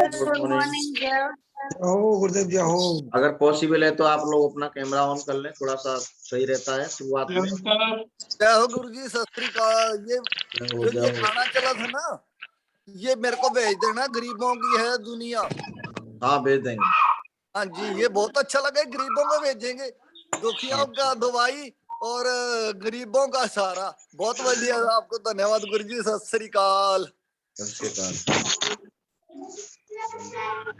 Good morning. हो गुरुदेव जी हो। अगर पॉसिबल है तो आप लोग अपना कैमरा ऑन कर लें, थोड़ा सा सही रहता है शुरुआत में। जय हो गुरु जी, सत श्री अकाल। ये जो ये गाना चला था ना, ये मेरे को भेज देना। गरीबों की है दुनिया। हाँ भेज देंगे। हाँ जी, ये बहुत अच्छा लगा। गरीबों को भेजेंगे, दुखियों का दवाई और गरीबों का सहारा। बहुत बढ़िया, आपको धन्यवाद गुरु जी। सत श्री अकाल।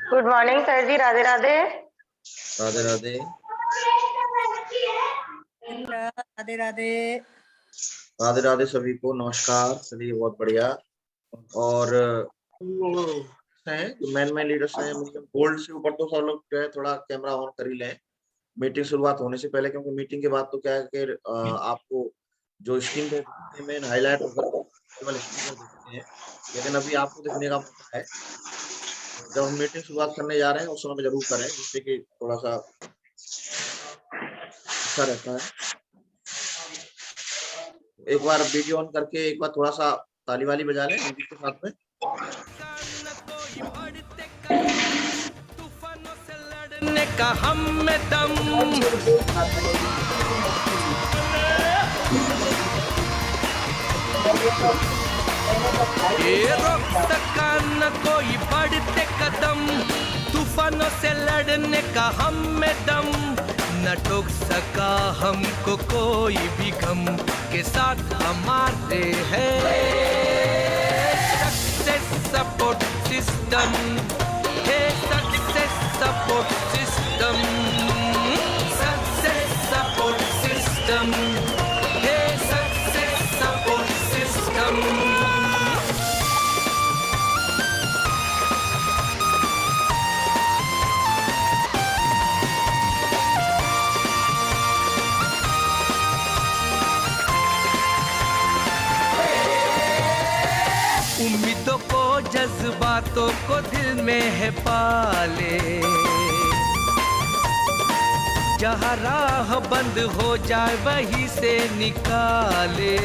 गुड मॉर्निंग सर जी, राधे राधे। राधे राधे राधे राधे राधे राधे सभी को नमस्कार। चलिए बहुत बढ़िया। और मैन लीडर्स हैं, मतलब गोल्ड से ऊपर तो सब लोग जो है थोड़ा कैमरा ऑन कर ही लें मीटिंग शुरुआत होने से पहले, क्योंकि मीटिंग के बाद तो क्या है कि आपको जो स्क्रीन पे मेन हाईलाइट होकर केवल स्पीकर दिखते हैं, लेकिन अभी आपको दिखने का मौका है। जब हम मीटिंग शुरुआत करने जा रहे हैं उस समय जरूर करें, जिससे कि थोड़ा सा अच्छा रहता है। एक बार वीडियो ऑन करके एक बार थोड़ा सा ताली वाली बजा लें म्यूजिक के साथ में। का हम में दम, रोक सका न कोई बढ़ते कदम, तूफानों से लड़ने का हम में दम, न टोक सका हमको कोई भी गम, के साथ हमारे है सक्सेस सपोर्ट सिस्टम, है success support system, success support system, है सक्सेस सपोर्ट सिस्टम। उम्मीदों को जज्बातों को दिल में है पाले, जहाँ राह बंद हो जाए वहीं से निकाले,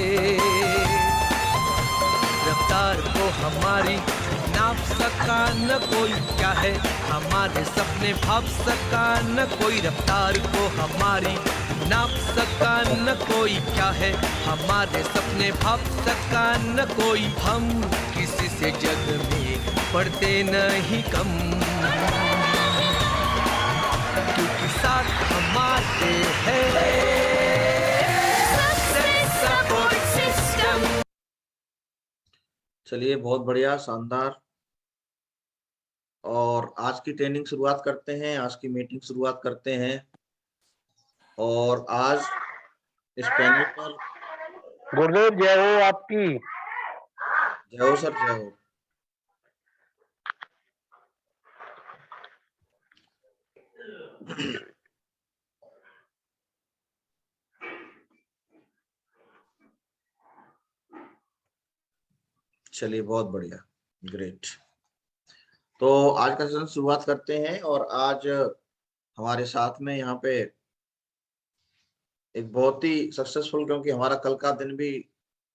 रफ्तार को हमारी नाप सका न कोई, क्या है हमारे सपने भाप सका न कोई, रफ्तार को हमारी नाप सका न कोई, क्या है हमारे सपने भाप सका न कोई, हम किसी से जग में पड़ते नहीं कम, क्योंकि साथ हमारे है सक्सेस सपोर्ट सिस्टम। चलिए बहुत बढ़िया, शानदार। और आज की ट्रेनिंग शुरुआत करते हैं, आज की मीटिंग शुरुआत करते हैं। और आज इस पैनल पर गुरुदेव जय हो आपकी। जय हो सर, जय हो। चलिए बहुत बढ़िया, ग्रेट। तो आज का सेशन शुरुआत करते हैं। और आज हमारे साथ में यहाँ पे एक बहुत ही सक्सेसफुल, क्योंकि हमारा कल का दिन भी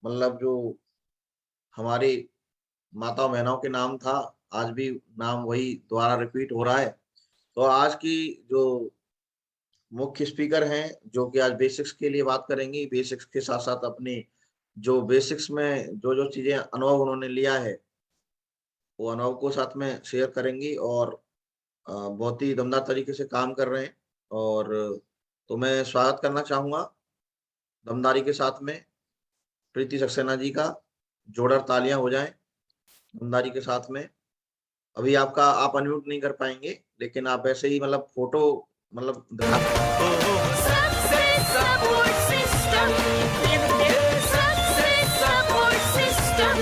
मतलब जो हमारी माता बहनों के नाम था, आज भी नाम वही दोबारा रिपीट हो रहा है। तो आज की जो मुख्य स्पीकर हैं, जो कि आज बेसिक्स के लिए बात करेंगी, बेसिक्स के साथ साथ अपनी जो बेसिक्स में जो जो चीजें अनुभव उन्होंने लिया है वो अनुभव को साथ में शेयर करेंगी। और बहुत ही दमदार तरीके से काम कर रहे हैं। और तो मैं स्वागत करना चाहूंगा दमदारी के साथ में प्रीति सक्सेना जी का। जोरदार तालियां हो जाएं दमदारी के साथ में। अभी आपका आप अनम्यूट नहीं कर पाएंगे, लेकिन आप ऐसे ही मतलब फोटो मतलब दिखा success support system, success support system,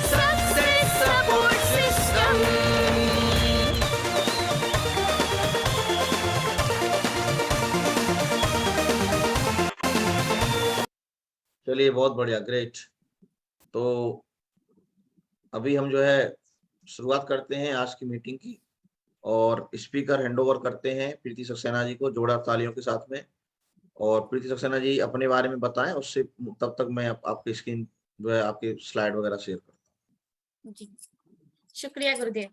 success support system. चलिए बहुत बढ़िया, ग्रेट। तो अभी हम जो है शुरुआत करते हैं आज की मीटिंग की। और स्पीकर हैंडओवर करते हैं प्रीति सक्सेना जी को जोरदार तालियों के साथ में। और प्रीति सक्सेना जी अपने बारे में बताएं, उससे तब तक मैं आपकी स्क्रीन जो है आपकी स्लाइड वगैरह शेयर करता हूँ। जी, शुक्रिया गुरुदेव।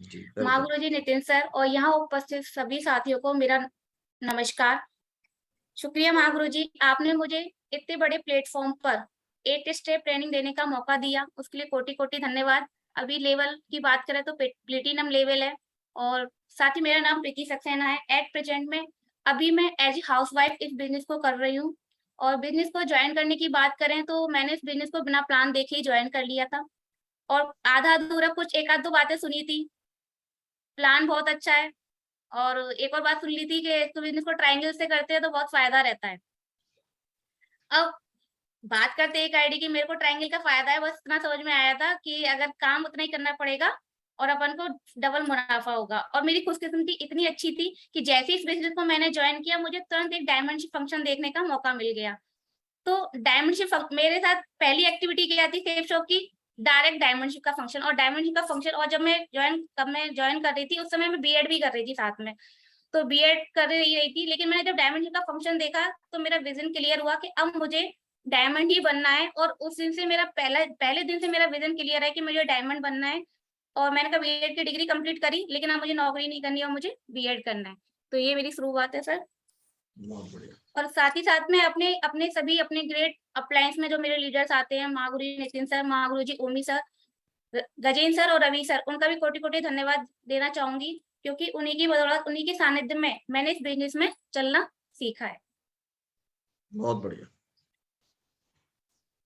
जी बिल्कुल। महागुरु जी नितिन सर और यहाँ उपस्थित सभी साथियों को मेरा नमस्कार। शुक्रिया महागुरु जी, आपने मुझे इतने बड़े प्लेटफॉर्म पर 8 स्टेप ट्रेनिंग देने का मौका दिया, उसके लिए कोटि कोटि धन्यवाद। अभी लेवल की बात करें तो प्लेटिनम लेवल है और साथ ही मेरा नाम प्रीति सक्सेना है। एट प्रेजेंट में अभी मैं एज ए हाउसवाइफ इस बिजनेस को कर रही हूँ और बिजनेस को ज्वाइन करने की बात करें तो मैंने इस बिजनेस को बिना प्लान देखे ही ज्वाइन कर लिया था और आधा अधूरा कुछ एक आध दो बातें सुनी थी। प्लान बहुत अच्छा है और एक और बात सुन ली थी कि इसको बिजनेस को ट्रायंगल से करते हैं तो बहुत फायदा रहता है। अब बात करते हैं एक आईडी की, मेरे को ट्रायंगल का फायदा है, बस इतना समझ में आया था कि अगर काम उतना ही करना पड़ेगा और अपन को डबल मुनाफा होगा। और मेरी खुशकिस्मती इतनी अच्छी थी कि जैसे इस बिजनेस को मैंने ज्वाइन किया मुझे तुरंत एक डायमंडशिप फंक्शन देखने का मौका मिल गया। तो डायमंडशिप मेरे साथ पहली एक्टिविटी क्या थी सेफ शॉप की, डायरेक्ट डायमंडशिप का फंक्शन। और डायमंडशिप का फंक्शन और जब मैं ज्वाइन कर रही थी उस समय मैं बीएड भी कर रही थी साथ में, तो बीएड कर रही थी। लेकिन मैंने जब डायमंडशिप का फंक्शन देखा तो मेरा विजन क्लियर हुआ कि अब मुझे डायमंड ही बनना है। और उस दिन से मेरा पहले दिन से मेरा विजन क्लियर है कि मुझे डायमंड बनना है। और मैंने कहा बीएड की डिग्री कंप्लीट करी लेकिन अब मुझे नौकरी नहीं करनी और मुझे बीएड करना है। तो ये मेरी शुरुआत है सर। बहुत बढ़िया। और साथ ही साथ में अपने सभी अपने ग्रेट अपलायंस में जो मेरे लीडर्स आते हैं, महागुरु जी नितिन सर, महागुरु जी ओमी सर, गजेंद्र सर और रवि सर, उनका भी कोटि कोटि धन्यवाद देना चाहूंगी क्योंकि उन्हीं की बदौलत, उन्हीं के सानिध्य में मैंने इस बिजनेस में चलना सीखा है। बहुत बढ़िया।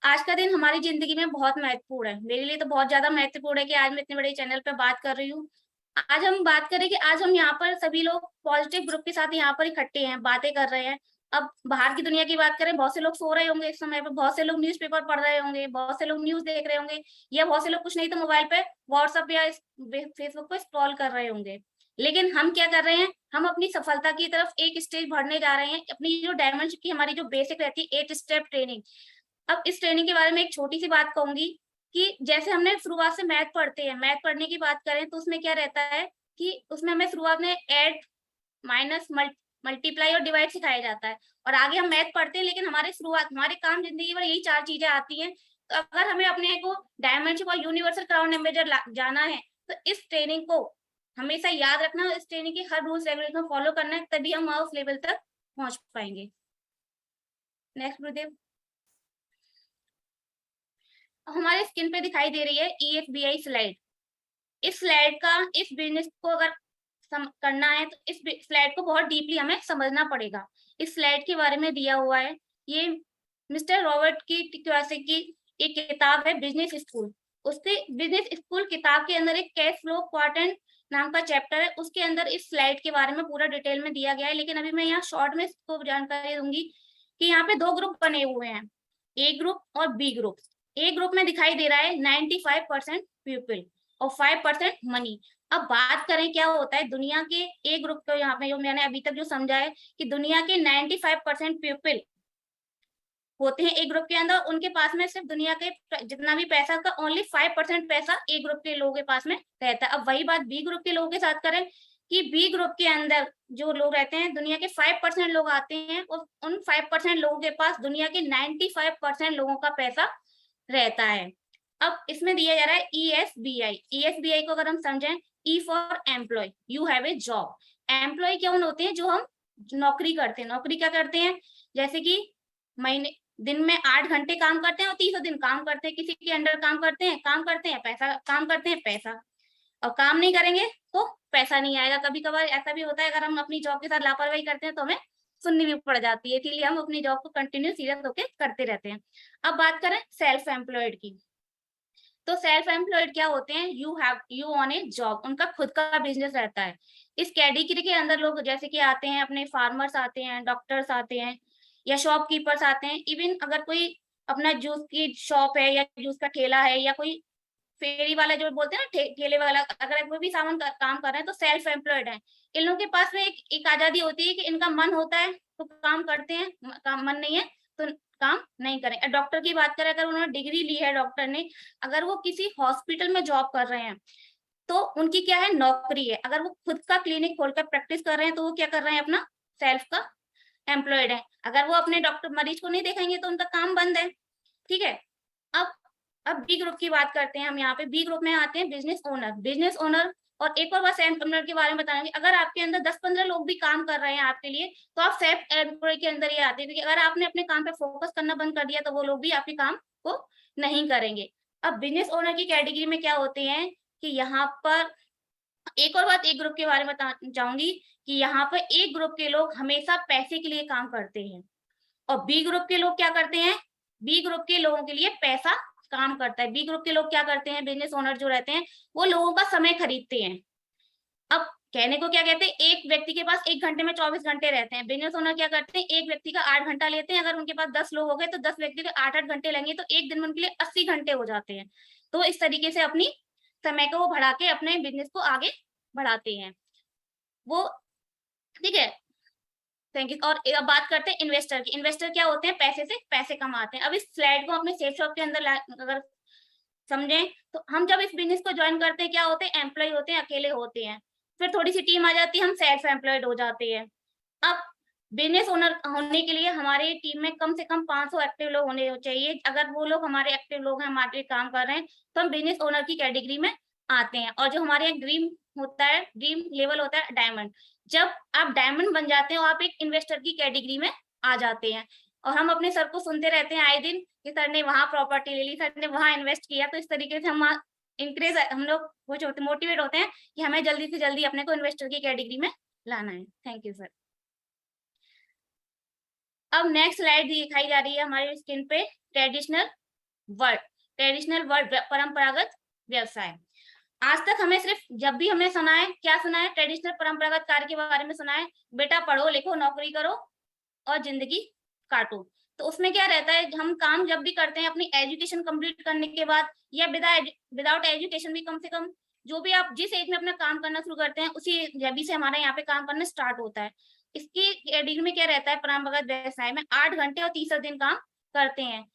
आज का दिन हमारी जिंदगी में बहुत महत्वपूर्ण है, मेरे लिए तो बहुत ज्यादा महत्वपूर्ण है कि आज मैं इतने बड़े चैनल पे बात कर रही हूँ। आज हम बात करें कि आज हम यहाँ पर सभी लोग पॉजिटिव ग्रुप के साथ यहाँ पर इकट्ठे हैं, बातें कर रहे हैं। अब बाहर की दुनिया की बात करें, बहुत से लोग सो रहे होंगे इस समय पे, बहुत से लोग न्यूज़पेपर पढ़ रहे होंगे, बहुत से लोग न्यूज देख रहे होंगे, या बहुत से लोग कुछ नहीं तो मोबाइल पे व्हाट्सएप या फेसबुक पे स्क्रॉल कर रहे होंगे। लेकिन हम क्या कर रहे हैं, हम अपनी सफलता की तरफ एक स्टेज बढ़ने जा रहे हैं। अपनी जो डायमंडशिप की हमारी जो बेसिक रहती है 8 स्टेप ट्रेनिंग। अब इस ट्रेनिंग के बारे में एक छोटी सी बात कहूंगी कि जैसे हमने शुरुआत से मैथ पढ़ते हैं, मैथ पढ़ने की बात करें तो उसमें क्या रहता है कि उसमें हमें शुरुआत में ऐड, माइनस, मल्टीप्लाई और डिवाइड सिखाया जाता है और आगे हम मैथ पढ़ते हैं। लेकिन हमारे काम जिंदगी भर यही 4 चीजें आती हैं। तो अगर हमें अपने को डायमेंशन और यूनिवर्सल क्राउन एम्बेडर जाना है तो इस ट्रेनिंग को हमेशा याद रखना, इस ट्रेनिंग के हर रूल्स रेगुलेशन फॉलो करना है, तभी हम उस लेवल तक पहुंच पाएंगे। नेक्स्ट गुरुदेव। हमारे स्क्रीन पे दिखाई दे रही है ESBI स्लाइड। इस स्लाइड का, इस बिजनेस को अगर करना है तो इस स्लाइड को बहुत डीपली हमें समझना पड़ेगा। इस स्लाइड के बारे में दिया हुआ है, ये मिस्टर रॉबर्ट कियोसाकी की एक किताब है बिजनेस स्कूल। उसके बिजनेस स्कूल किताब के अंदर एक कैश फ्लो क्वाड्रेंट नाम का चैप्टर है, उसके अंदर इस स्लाइड के बारे में पूरा डिटेल में दिया गया है। लेकिन अभी मैं यहाँ शॉर्ट में इसको जानकारी दूंगी कि यहाँ पे 2 ग्रुप बने हुए हैं, ए ग्रुप और बी ग्रुप। ए ग्रुप में दिखाई दे रहा है 95% पीपल और 5% मनी। अब बात करें क्या होता है दुनिया के ए ग्रुप को, यहाँ पे जो मैंने अभी तक जो समझा है कि दुनिया के 95% पीपल होते हैं ए ग्रुप के अंदर, उनके पास में सिर्फ दुनिया के जितना भी पैसा का ओनली 5% पैसा ए ग्रुप के लोगों के पास में रहता है। अब वही बात बी ग्रुप के लोगों के साथ करें कि बी ग्रुप के अंदर जो लोग रहते हैं, दुनिया के 5% लोग आते हैं और उन 5% लोगों के पास दुनिया के 95% लोगों का पैसा रहता है। अब इसमें दिया जा रहा है ESBI। ESBI को अगर हम समझें, E for employ, you have a job. Employ कौन होते हैं, जो हम नौकरी करते हैं। नौकरी क्या करते हैं, जैसे कि दिन में 8 घंटे काम करते हैं और 30 दिन काम करते हैं, किसी के अंडर काम करते हैं पैसा, काम करते हैं पैसा, और काम नहीं करेंगे तो पैसा नहीं आएगा। कभी कभार ऐसा भी होता है अगर हम अपनी जॉब के साथ लापरवाही करते हैं तो हमें सुननी भी पड़ जाती है, इसीलिए हम अपनी जॉब को कंटिन्यू सीरियस होकर करते रहते हैं। अब बात करें सेल्फ एम्प्लॉयड की, तो सेल्फ एम्प्लॉयड क्या होते हैं, यू ऑन ए जॉब, उनका खुद का बिजनेस रहता है। इस कैटेगरी के अंदर लोग जैसे कि आते हैं, अपने फार्मर्स आते हैं, डॉक्टर्स आते हैं, या शॉपकीपर्स आते हैं। इवन अगर कोई अपना जूस की शॉप है या जूस का ठेला है, या कोई फेरी वाला जो बोलते हैं ना, ठेले वाला, अगर वो भी सामान काम कर रहे हैं तो सेल्फ एम्प्लॉयड है। इन लोगों के पास में एक आजादी होती है कि इनका मन होता है तो काम करते हैं, मन नहीं है तो काम नहीं करें। डॉक्टर की बात करें, अगर उन्होंने डिग्री ली है डॉक्टर ने, अगर वो किसी हॉस्पिटल में जॉब कर रहे हैं तो उनकी क्या है, नौकरी है। अगर वो खुद का क्लिनिक खोलकर प्रैक्टिस कर रहे हैं तो वो क्या कर रहे हैं, अपना सेल्फ का एम्प्लॉयड है। अगर वो अपने डॉक्टर मरीज को नहीं देखेंगे तो उनका काम बंद है, ठीक है। अब बी ग्रुप की बात करते हैं हम। यहाँ पे बी ग्रुप में आते हैं बिजनेस ओनर। बिजनेस ओनर और एक और बात सेल्फ एम्प्लॉयड के बारे में बताना, अगर आपके अंदर 10-15 लोग भी काम कर रहे हैं आपके लिए, तो आप सेल्फ एम्प्लॉयड के अंदर ही आते हैं, क्योंकि अगर आपने अपने काम पे फोकस करना बंद कर दिया तो वो लोग भी आपके काम को नहीं करेंगे। अब बिजनेस ओनर की कैटेगरी में क्या होते हैं कि यहाँ पर एक और बात एक ग्रुप के बारे में बताना चाहूंगी कि यहाँ पर एक ग्रुप के लोग हमेशा पैसे के लिए काम करते हैं और बी ग्रुप के लोग क्या करते हैं, बी ग्रुप के लोगों के लिए पैसा काम करता है। बी ग्रुप के लोग क्या करते हैं, बिजनेस ओनर जो रहते हैं वो लोगों का समय खरीदते हैं। अब कहने को क्या कहते हैं, एक व्यक्ति के पास 1 घंटे में 24 घंटे रहते हैं, बिजनेस ओनर क्या करते हैं, एक व्यक्ति का 8 घंटा लेते हैं। अगर उनके पास 10 लोग हो गए तो 10 व्यक्ति के 8-8 घंटे लेंगे, तो एक दिन में उनके लिए 80 घंटे हो जाते हैं। तो इस तरीके से अपनी समय को वो बढ़ा के अपने बिजनेस को आगे बढ़ाते हैं वो, ठीक है। Thank you. और अब बात करते हैं इन्वेस्टर की। इन्वेस्टर क्या होते हैं, पैसे से पैसे कमाते हैं। अब इस स्लाइड को अपने सेफ शॉप के अंदर अगर समझें तो हम जब इस बिजनेस को ज्वाइन करते हैं क्या होते हैं, एम्प्लॉय होते हैं, अकेले होते हैं, फिर थोड़ी सी टीम आ जाती है, हम सेल्फ एम्प्लॉयड हो जाते हैं। अब बिजनेस ओनर होने के लिए हमारी टीम में कम से कम 500 एक्टिव लोग होने चाहिए। अगर वो लोग हमारे एक्टिव लोग हैं, हमारे काम कर रहे हैं, तो हम बिजनेस ओनर की कैटेगरी में आते हैं। और जो हमारे यहाँ ड्रीम होता है, ड्रीम लेवल होता है डायमंड। जब आप डायमंड बन जाते हो आप एक इन्वेस्टर की कैटेगरी में आ जाते हैं। और हम अपने सर को सुनते रहते हैं आए दिन कि सर ने वहां प्रॉपर्टी ले ली, सर ने वहां इन्वेस्ट किया। तो इस तरीके से हम इंक्रीज, हम लोग कुछ मोटिवेट होते हैं कि हमें जल्दी से जल्दी अपने को इन्वेस्टर की कैटेगरी में लाना है। Thank you sir. अब नेक्स्ट स्लाइड दिखाई जा रही है हमारे स्क्रीन पे, ट्रेडिशनल वर्ड, परंपरागत व्यवसाय। आज तक हमें सिर्फ जब भी हमें सुना है, क्या सुना है, ट्रेडिशनल परंपरागत कार्य के बारे में सुना है, बेटा पढ़ो लिखो नौकरी करो और जिंदगी काटो। तो उसमें क्या रहता है, हम काम जब भी करते हैं अपनी एजुकेशन कंप्लीट करने के बाद या विदाउट एजुकेशन भी, कम से कम जो भी आप जिस एज में अपना काम करना शुरू करते हैं उसी जब से हमारा यहाँ पे काम करना स्टार्ट होता है। इसकी कैटेगरी में क्या रहता है, परंपरागत व्यवसाय में 8 घंटे और 30 दिन काम करते हैं।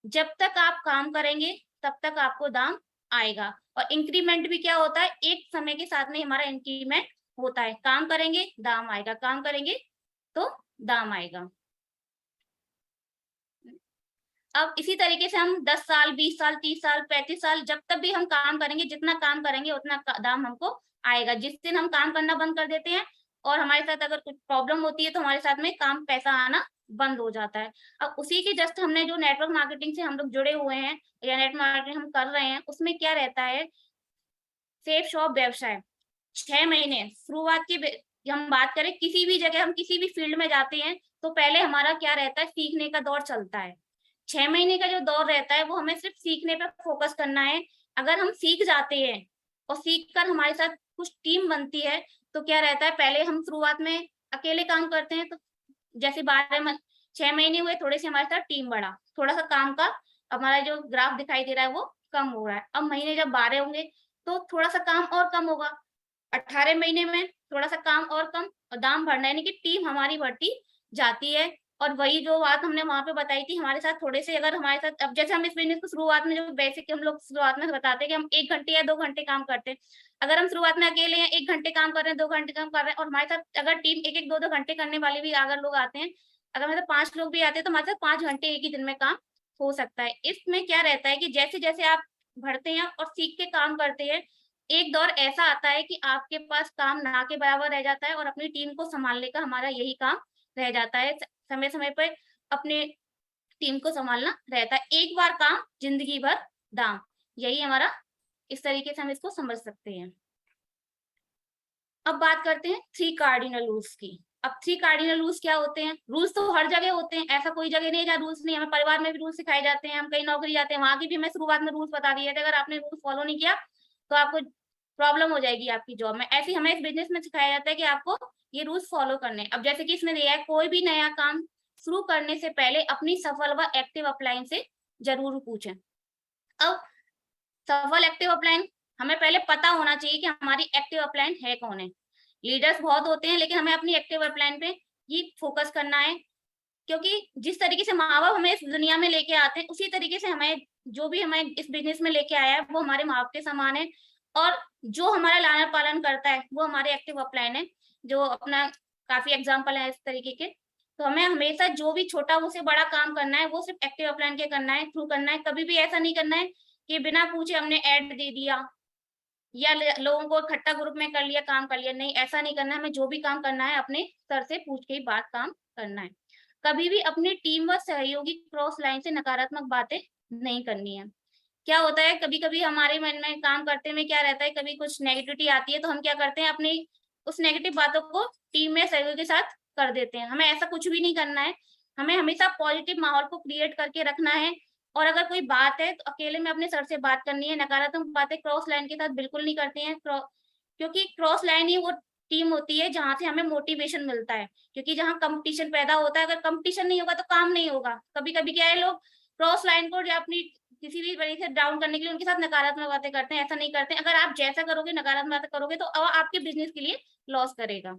जब तक आप काम करेंगे तब तक आपको दाम आएगा। और इंक्रीमेंट भी क्या होता है, एक समय के साथ में हमारा इंक्रीमेंट होता है। काम करेंगे दाम आएगा, काम करेंगे तो दाम आएगा। अब इसी तरीके से हम 10 साल 20 साल 30 साल 35 साल जब तक भी हम काम करेंगे, जितना काम करेंगे उतना दाम हमको आएगा। जिस दिन हम काम करना बंद कर देते हैं और हमारे साथ अगर कुछ प्रॉब्लम होती है तो हमारे साथ में काम पैसा आना बंद हो जाता है। अब उसी के जस्ट हमने जो नेटवर्क मार्केटिंग से हम लोग जुड़े हुए हैं या नेट मार्केटिंग हम कर रहे हैं, उसमें क्या रहता है, सेफ शॉप व्यवसाय 6 महीने शुरुआत की हम बात करें, किसी भी जगह हम किसी भी फील्ड में जाते हैं तो पहले हमारा क्या रहता है, सीखने का दौर चलता है। 6 महीने का जो दौर रहता है वो हमें सिर्फ सीखने पर फोकस करना है। अगर हम सीख जाते हैं और सीख कर हमारे साथ कुछ टीम बनती है तो क्या रहता है, पहले हम शुरुआत में अकेले काम करते हैं, तो जैसे 6 महीने हुए, थोड़े से हमारे साथ टीम बढ़ा, थोड़ा सा काम का हमारा जो ग्राफ दिखाई दे रहा है वो कम हो रहा है। अब महीने जब 12 होंगे तो थोड़ा सा काम और कम होगा। 18 महीने में थोड़ा सा काम और कम और दाम बढ़ना, यानी कि टीम हमारी बढ़ती जाती है। और वही जो बात हमने वहां पे बताई थी, हमारे साथ थोड़े से अगर हमारे साथ, अब जैसे हम इस बिजनेस को शुरुआत में जो बेसिक हम लोग शुरुआत में बताते हैं कि हम 1 घंटे या 2 घंटे काम करते हैं। अगर हम शुरुआत में अकेले हैं, 1 घंटे काम कर रहे हैं, 2 घंटे काम कर रहे हैं, और हमारे साथ अगर टीम 1-1 2-2 घंटे करने वाले भी अगर लोग आते हैं, अगर हमारे 5 लोग भी आते हैं तो हमारे साथ 5 घंटे एक ही दिन में काम हो सकता है। इसमें क्या रहता है कि जैसे जैसे आप बढ़ते हैं और सीख के काम करते हैं, एक दौर ऐसा आता है कि आपके पास काम ना के बराबर रह जाता है और अपनी टीम को संभालने का हमारा यही काम रह जाता है। समय समय पर अपने टीम को संभालना रहता है। एक बार काम जिंदगी भर दाम, यही हमारा, इस तरीके से हम इसको समझ सकते हैं। अब बात करते हैं 3 कार्डिनल रूल्स की। अब 3 कार्डिनल रूल्स क्या होते हैं? रूल्स तो हर जगह होते हैं, ऐसा कोई जगह नहीं है जहाँ रूल्स नहीं। हमें परिवार में भी रूल्स सिखाए जाते हैं, हम कहीं नौकरी जाते हैं वहां की भी हमें शुरुआत में रूल्स बता दिए थे, अगर आपने रूल्स फॉलो नहीं किया तो आपको प्रॉब्लम हो जाएगी आपकी जॉब में। ऐसे हमें इस बिजनेस में सिखाया जाता है कि आपको ये रूल्स फॉलो करने। अब जैसे कि इसमें दिया है, कोई भी नया काम शुरू करने से पहले अपनी सफल व एक्टिव अपलाइन से जरूर पूछें। अब सफल एक्टिव अपलाइन हमें पहले पता होना चाहिए कि हमारी एक्टिव अपलाइन है कौन है। लीडर्स बहुत होते हैं लेकिन हमें अपनी एक्टिव अपलाइन पे ही फोकस करना है, क्योंकि जिस तरीके से माँ बाप हमें इस दुनिया में लेके आते हैं उसी तरीके से हमें जो भी हमें इस बिजनेस में लेके आया है वो हमारे माँ बाप के समान है। और जो हमारा लालन पालन करता है वो हमारे एक्टिव अपलाइन है, जो अपना काफी एग्जाम्पल है इस तरीके के। तो हमें हमेशा जो भी छोटा वो से बड़ा काम करना है वो सिर्फ एक्टिव अपलाइन के करना है, थ्रू करना है। कभी भी ऐसा नहीं करना है कि बिना पूछे हमने ऐड दे दिया या लोगों को इकट्ठा ग्रुप में कर लिया, काम कर लिया, नहीं ऐसा नहीं करना है। हमें जो भी काम करना है अपने सर से पूछ के ही बात काम करना है। कभी भी अपनी टीम व सहयोगी क्रॉस लाइन से नकारात्मक बातें नहीं करनी है। क्या होता है कभी-कभी हमारे मन में काम करते में क्या रहता है, कभी कुछ नेगेटिविटी आती है तो हम क्या करते हैं अपनी उस नेगेटिव बातों को टीम में सहयोगी के साथ कर देते हैं। हमें ऐसा कुछ भी नहीं करना है। हमें हमेशा पॉजिटिव माहौल को क्रिएट करके रखना है और अगर कोई बात है तो अकेले में अपने सर से बात करनी है। नकारात्मक बातें क्रॉस लाइन के साथ बिल्कुल नहीं करते हैं क्योंकि क्रॉस लाइन ही वो टीम होती है जहाँ से हमें मोटिवेशन मिलता है। क्योंकि जहाँ कंपटीशन पैदा होता है, अगर कंपटीशन नहीं होगा तो काम नहीं होगा। कभी-कभी क्या है लोग क्रॉस लाइन को या अपनी किसी भी तरीके से डाउन करने के लिए उनके साथ नकारात्मक बातें करते हैं, ऐसा नहीं करते। अगर आप जैसा करोगे नकारात्मक बातें करोगे तो आपके बिजनेस के लिए लॉस करेगा।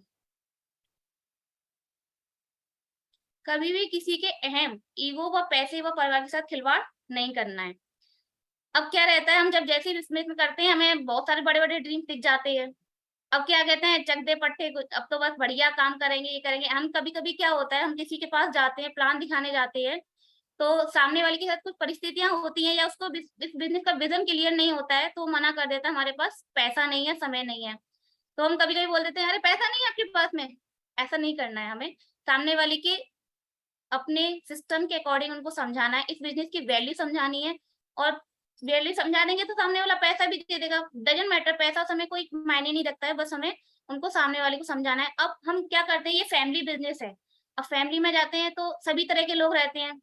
कभी भी किसी के अहम ईगो व पैसे व परिवार के साथ खिलवाड़ नहीं करना है। अब क्या रहता है हम जब जैसे बिजनेस में करते हैं हमें बहुत सारे बड़े-बड़े ड्रीम्स दिख जाते हैं। अब क्या कहते हैं चक दे पट्टे अब तो बस बढ़िया काम करेंगे, ये करेंगे। हम कभी-कभी क्या होता है हम किसी के पास जाते हैं, प्लान दिखाने जाते हैं, तो सामने वाले के साथ कुछ परिस्थितियां होती हैं या उसको इस बिजनेस का विजन क्लियर नहीं होता है तो मना कर देता है हमारे पास पैसा नहीं है, समय नहीं है। तो हम कभी-कभी बोल देते हैं अरे पैसा नहीं है आपके पास में। ऐसा नहीं करना है हमें। सामने वाले के अपने सिस्टम के अकॉर्डिंग उनको समझाना है, इस बिजनेस की वैल्यू समझानी है और वैल्यू समझा देंगे तो सामने वाला पैसा भी दे देगा। डजंट मैटर पैसा समय कोई मायने नहीं रखता है, बस हमें उनको सामने वाले को समझाना है। अब हम क्या करते हैं ये फैमिली बिजनेस है। अब फैमिली में जाते हैं तो सभी तरह के लोग रहते हैं।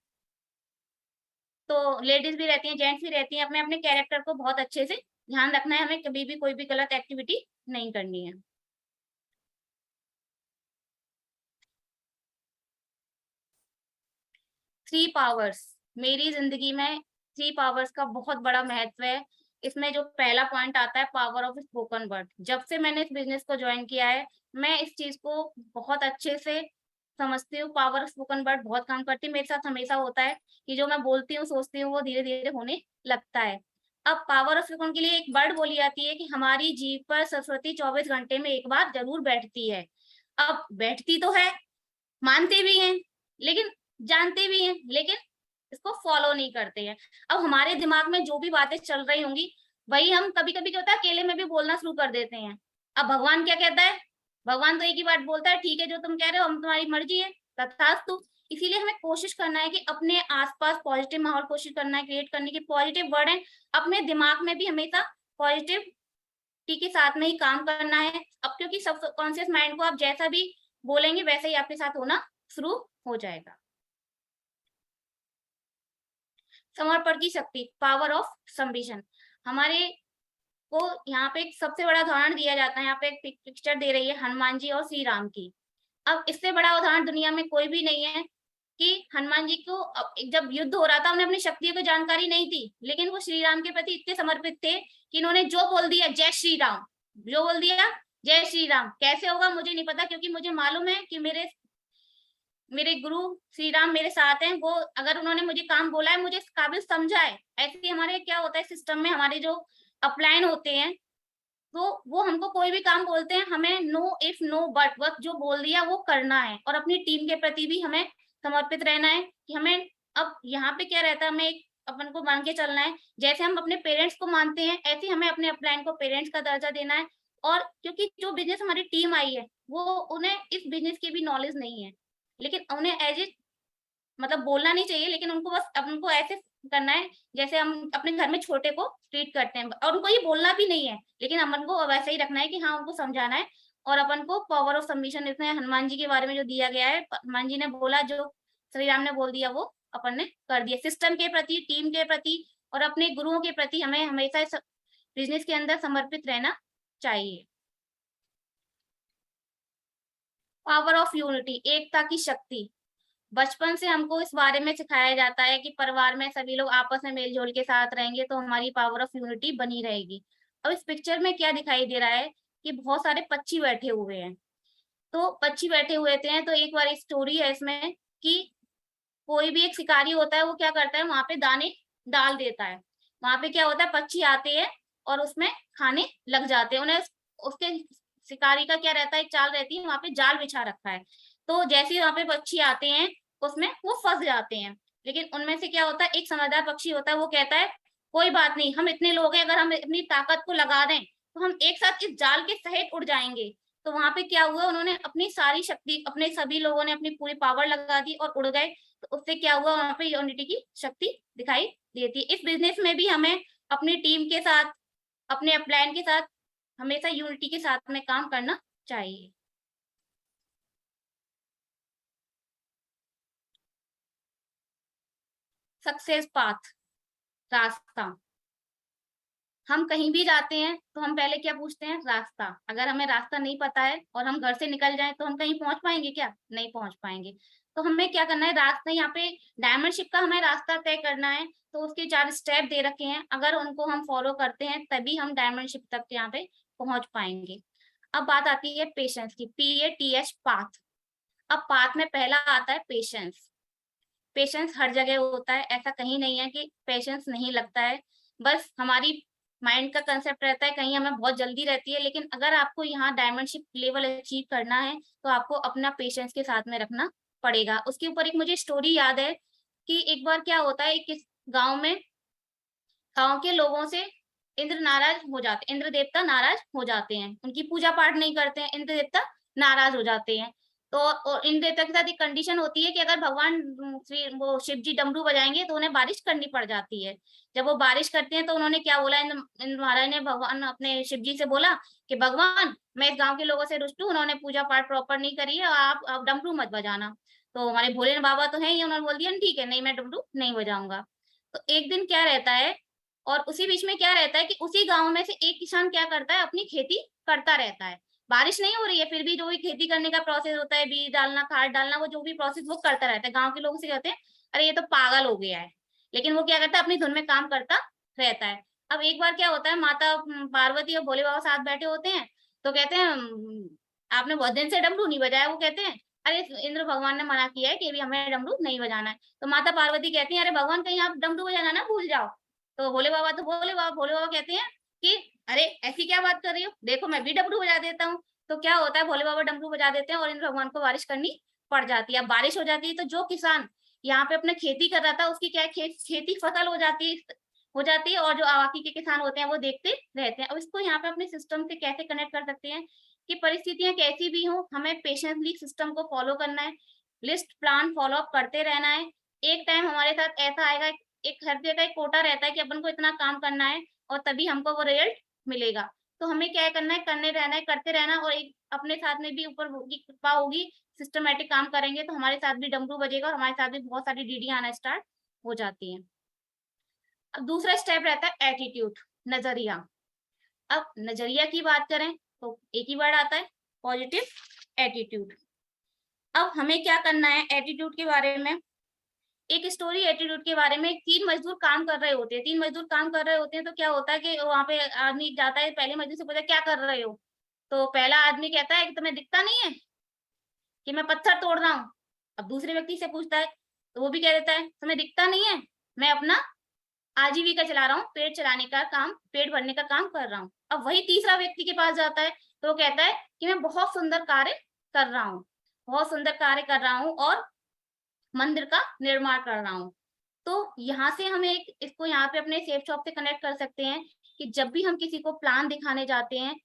तो लेडीज भी रहती हैं, जेंट्स भी रहती हैं। अपने-अपने कैरेक्टर को बहुत अच्छे से ध्यान रखना है, हमें कभी भी कोई भी गलत एक्टिविटी नहीं करनी है। थ्री पावर्स मेरी जिंदगी में थ्री पावर्स का बहुत बड़ा महत्व है। इसमें जो पहला पॉइंट आता है पावर ऑफ स्पोकन वर्ड। जब से मैंने इस बिजनेस को ज्वाइन किया है मैं इस चीज को बहुत अच्छे से समझती हूँ। पावर ऑफ स्पोकन वर्ड बहुत काम करती है। मेरे साथ हमेशा होता है कि जो मैं बोलती हूँ सोचती हूँ वो धीरे धीरे होने लगता है। अब पावर ऑफ स्पोकन के लिए एक वर्ड बोली जाती है कि हमारी जीभ पर सरस्वती 24 घंटे में एक बार जरूर बैठती है। अब बैठती तो है, मानते भी हैं, लेकिन जानते भी हैं, लेकिन इसको फॉलो नहीं करते हैं। अब हमारे दिमाग में जो भी बातें चल रही होंगी वही हम कभी-कभी क्या होता है अकेले में भी बोलना शुरू कर देते हैं। अब भगवान क्या कहता है? भगवान तो एक ही बात बोलता है, ठीक है जो तुम कह रहे हो हम तुम्हारी मर्जी है, तथास्तु। इसीलिए हमें कोशिश करना है कि अपने आसपास पॉजिटिव माहौल कोशिश करना है क्रिएट करने की। पॉजिटिव वर्ड है, अपने दिमाग में भी हमेशा पॉजिटिविटी के साथ में ही काम करना है। अब क्योंकि सबकॉन्शियस माइंड को आप जैसा भी बोलेंगे वैसे ही आपके साथ होना शुरू हो जाएगा। समर्पण की शक्ति पावर ऑफ सबमिशन। हमारे को यहाँ पे एक सबसे बड़ा उदाहरण दिया जाता है। यहाँ पे एक पिक्चर दे रही है हनुमान जी और श्री राम की। अब इससे बड़ा उदाहरण दुनिया में कोई भी नहीं है कि हनुमान जी को जब युद्ध हो रहा था उन्हें अपनी शक्तियों की जानकारी नहीं थी, लेकिन वो श्री राम के प्रति इतने समर्पित थे कि इन्होंने जो बोल दिया जय श्री राम, जो बोल दिया जय श्री राम। कैसे होगा मुझे नहीं पता, क्योंकि मुझे मालूम है कि मेरे गुरु श्री राम मेरे साथ हैं। वो अगर उन्होंने मुझे काम बोला है मुझे इस काबिल समझा है। ऐसे ही हमारे क्या होता है सिस्टम में हमारे जो अपलाइन होते हैं तो वो हमको कोई भी काम बोलते हैं, हमें नो इफ नो बट बस जो बोल दिया वो करना है। और अपनी टीम के प्रति भी हमें समर्पित रहना है कि हमें अब यहाँ पे क्या रहता है हमें एक अपन को मान के चलना है। जैसे हम अपने पेरेंट्स को मानते हैं ऐसे हमें अपने अपलाइन को पेरेंट्स का दर्जा देना है। और क्योंकि जो बिजनेस हमारी टीम आई है वो उन्हें इस बिजनेस की भी नॉलेज नहीं है, लेकिन उन्हें एज ए मतलब बोलना नहीं चाहिए, लेकिन उनको बस उनको ऐसे करना है जैसे हम अपने घर में छोटे को ट्रीट करते हैं। और उनको ये बोलना भी नहीं है, लेकिन अपन को वैसे ही रखना है कि हाँ उनको समझाना है। और अपन को पावर ऑफ सबमिशन इसमें हनुमान जी के बारे में जो दिया गया है, हनुमान जी ने बोला जो श्री राम ने बोल दिया वो अपन ने कर दिया। सिस्टम के प्रति, टीम के प्रति और अपने गुरुओं के प्रति हमें हमेशा बिजनेस के अंदर समर्पित रहना चाहिए। पावर ऑफ यूनिटी एकता की शक्ति। बचपन से हमको इस बारे में सिखाया जाता है कि परिवार में सभी लोग आपस में मेलजोल के साथ रहेंगे तो हमारी पावर ऑफ यूनिटी बनी रहेगी। अब इस पिक्चर में क्या दिखाई दे रहा है कि बहुत सारे पक्षी बैठे हुए हैं। तो पक्षी बैठे हुए थे तो एक बार स्टोरी है इसमें कि कोई भी एक शिकारी होता है वो क्या करता है वहां पे दाने डाल देता है। वहां पे क्या होता है पक्षी आते हैं और उसमें खाने लग जाते हैं। उन्हें उसके शिकारी का क्या रहता है एक चाल रहती है, वहां पे जाल बिछा रखा है। तो जैसे वहां पे पक्षी आते हैं उसमें वो फंस जाते हैं। लेकिन उनमें से क्या होता है एक समझदार पक्षी होता है वो कहता है कोई बात नहीं, हम इतने लोग हैं, अगर हम अपनी ताकत को लगा दें तो हम एक साथ इस जाल के सहित उड़ जाएंगे। तो वहां पे क्या हुआ, उन्होंने अपनी सारी शक्ति, अपने सभी लोगों ने अपनी पूरी पावर लगा दी और उड़ गए। तो उससे क्या हुआ, वहां पे यूनिटी की शक्ति दिखाई देती है। इस बिजनेस में भी हमें अपनी टीम के साथ, अपने अपलाइन के साथ हमेशा यूनिटी के साथ में काम करना चाहिए। सक्सेस पाथ, रास्ता। हम कहीं भी जाते हैं तो हम पहले क्या पूछते हैं, रास्ता। अगर हमें रास्ता नहीं पता है और हम घर से निकल जाएं तो हम कहीं पहुंच पाएंगे क्या, नहीं पहुंच पाएंगे। तो हमें क्या करना है, रास्ता, यहाँ पे डायमंड शिप का हमें रास्ता तय करना है। तो उसके 4 स्टेप दे रखे हैं, अगर उनको हम फॉलो करते हैं तभी हम डायमंड शिप तक यहाँ पे पहुंच पाएंगे। अब बात आती है पेशेंस की, PATH, पाथ। अब पाथ में पहला आता है पेशेंस। पेशेंस हर जगह होता है, ऐसा कहीं नहीं है कि पेशेंस नहीं लगता है। बस हमारी माइंड का कंसेप्ट रहता है, कहीं हमें बहुत जल्दी रहती है। लेकिन अगर आपको यहाँ डायमंड शिप लेवल अचीव करना है तो आपको अपना पेशेंस के साथ में रखना पड़ेगा। उसके ऊपर एक मुझे स्टोरी याद है कि एक बार क्या होता है, किस गांव में, गांव के लोगों से इंद्र नाराज हो जाते, इंद्र देवता नाराज हो जाते हैं, उनकी पूजा पाठ नहीं करते हैं, इंद्र देवता नाराज हो जाते हैं। तो और इंद्र देवता के साथ एक कंडीशन होती है कि अगर भगवान वो शिव जी डमरू बजाएंगे तो उन्हें बारिश करनी पड़ जाती है। जब वो बारिश करते हैं तो उन्होंने क्या बोला, इंद्र महाराज ने भगवान अपने शिव जी से बोला कि भगवान, मैं इस गांव के लोगों से रुष्ट हूँ, उन्होंने पूजा पाठ प्रॉपर नहीं करी है, आप डमरू मत बजाना। तो हमारे भोले बाबा तो है ही, उन्होंने बोल दिया ठीक है, नहीं मैं डमरू नहीं बजाऊंगा। तो एक दिन क्या रहता है, और उसी बीच में क्या रहता है कि उसी गांव में से एक किसान क्या करता है, अपनी खेती करता रहता है। बारिश नहीं हो रही है, फिर भी जो भी खेती करने का प्रोसेस होता है, बीज डालना, खाद डालना, वो जो भी प्रोसेस वो करता रहता है। गांव के लोग से कहते हैं अरे ये तो पागल हो गया है, लेकिन वो क्या करता है, अपनी धुन में काम करता रहता है। अब एक बार क्या होता है, माता पार्वती और भोले बाबा साथ बैठे होते हैं, तो कहते हैं आपने बहुत दिन से डमरू नहीं बजाया। वो कहते हैं अरे इंद्र भगवान ने मना किया है कि अभी हमें डमरू नहीं बजाना है। तो माता पार्वती कहती है अरे भगवान, कहीं आप डमरू बजाना ना भूल जाओ। तो भोले बाबा भोले बाबा कहते हैं कि अरे ऐसी क्या बात कर रही हो, देखो मैं भी डमरू बजा देता हूँ। तो क्या होता है, भोले बाबा डमरू बजा देते हैं और इंद्र भगवान को बारिश करनी पड़ जाती है। अब बारिश हो जाती है तो जो किसान यहाँ पे अपने खेती कर रहा था, उसकी क्या है, खेती फसल हो जाती है, और जो बाकी के किसान होते हैं वो देखते रहते हैं। अब इसको यहाँ पे अपने सिस्टम से कैसे कनेक्ट कर सकते हैं कि परिस्थितियां कैसी भी हो, हमें पेशेंटली सिस्टम को फॉलो करना है, लिस्ट प्लान फॉलो अप करते रहना है। एक टाइम हमारे साथ ऐसा आएगा, एक हर जगह एक कोटा रहता है कि अपन को इतना काम करना है और तभी हमको वो रिजल्ट मिलेगा। तो हमें क्या करना है, करने रहना है, करते रहना। और एक अपने साथ में भी ऊपर होगी कृपा होगी, सिस्टमेटिक काम करेंगे तो हमारे साथ भी डमरू बजेगा और हमारे साथ भी बहुत सारी डीडी आना स्टार्ट हो जाती है। अब दूसरा स्टेप रहता है एटीट्यूड, नजरिया। अब नजरिया की बात करें तो एक ही वर्ड आता है, पॉजिटिव एटीट्यूड। अब हमें क्या करना है एटीट्यूड के बारे में, एक स्टोरी एटीट्यूड के बारे में। 3 मजदूर काम कर रहे होते हैं, 3 मजदूर काम कर रहे होते हैं। तो क्या होता है कि वहां पे आदमी जाता है, पहले मजदूर से पूछता क्या कर रहे हो। तो पहला आदमी कहता है कि तुम्हें दिखता नहीं है कि मैं पत्थर तोड़ रहा हूँ। अब दूसरे व्यक्ति से पूछता है तो वो भी कह देता है तुम्हें दिखता नहीं है, मैं अपना आजीविका चला रहा हूँ, पेट चलाने का काम, पेट भरने का काम कर रहा हूँ। अब वही तीसरा व्यक्ति के पास जाता है तो वो कहता है कि मैं बहुत सुंदर कार्य कर रहा हूँ, बहुत सुंदर कार्य कर रहा हूँ और मंदिर का निर्माण कर रहा हूँ। तो यहाँ से हम एक इसको यहाँ पे अपने सेफ शॉप से कनेक्ट कर सकते हैं कि जब भी हम किसी को प्लान दिखाने जाते हैं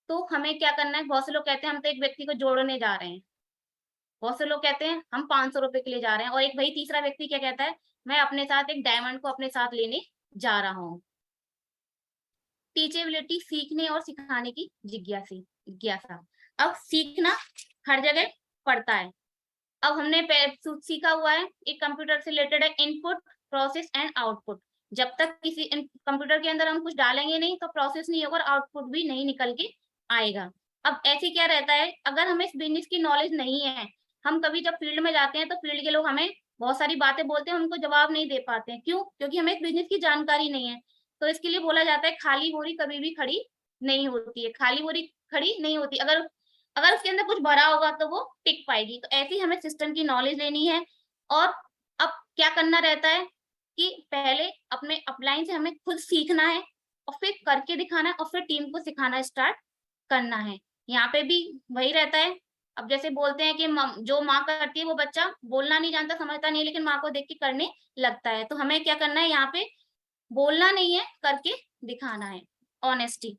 तो हमें क्या करना है। बहुत से लोग कहते हैं हम तो एक व्यक्ति को जोड़ने जा रहे हैं, बहुत से लोग कहते हैं हम 500 रुपए के लिए जा रहे हैं, और एक भाई तीसरा व्यक्ति क्या कहता है मैं अपने साथ एक डायमंड को अपने साथ लेने जा रहा हूँ। टीचेबिलिटी, सीखने और सिखाने की जिज्ञासा। अब सीखना हर जगह पड़ता है। अब हमने सीखा हुआ है, एक कंप्यूटर से रिलेटेड है, इनपुट, प्रोसेस एंड आउटपुट। जब तक किसी कंप्यूटर के अंदर हम कुछ डालेंगे नहीं तो प्रोसेस नहीं होगा और आउटपुट भी नहीं निकल के आएगा। अब ऐसे क्या रहता है, अगर हमें इस बिजनेस की नॉलेज नहीं है, हम कभी जब फील्ड में जाते हैं तो फील्ड के लोग हमें बहुत सारी बातें बोलते हैं, उनको जवाब नहीं दे पाते हैं। क्यों? क्योंकि हमें इस बिजनेस की जानकारी नहीं है। तो इसके लिए बोला जाता है खाली बोरी कभी भी खड़ी नहीं होती है, खाली बोरी खड़ी नहीं होती। अगर उसके अंदर कुछ भरा होगा तो वो टिक पाएगी। तो ऐसे ही हमें सिस्टम की नॉलेज लेनी है। और अब क्या करना रहता है कि पहले अपने अपलाइन से हमें खुद सीखना है और फिर करके दिखाना है और फिर टीम को सिखाना स्टार्ट करना है। यहाँ पे भी वही रहता है। अब जैसे बोलते हैं कि जो माँ करती है वो बच्चा बोलना नहीं जानता, समझता नहीं, लेकिन माँ को देख के करने लगता है। तो हमें क्या करना है, यहाँ पे बोलना नहीं है, करके दिखाना है। ऑनेस्टी,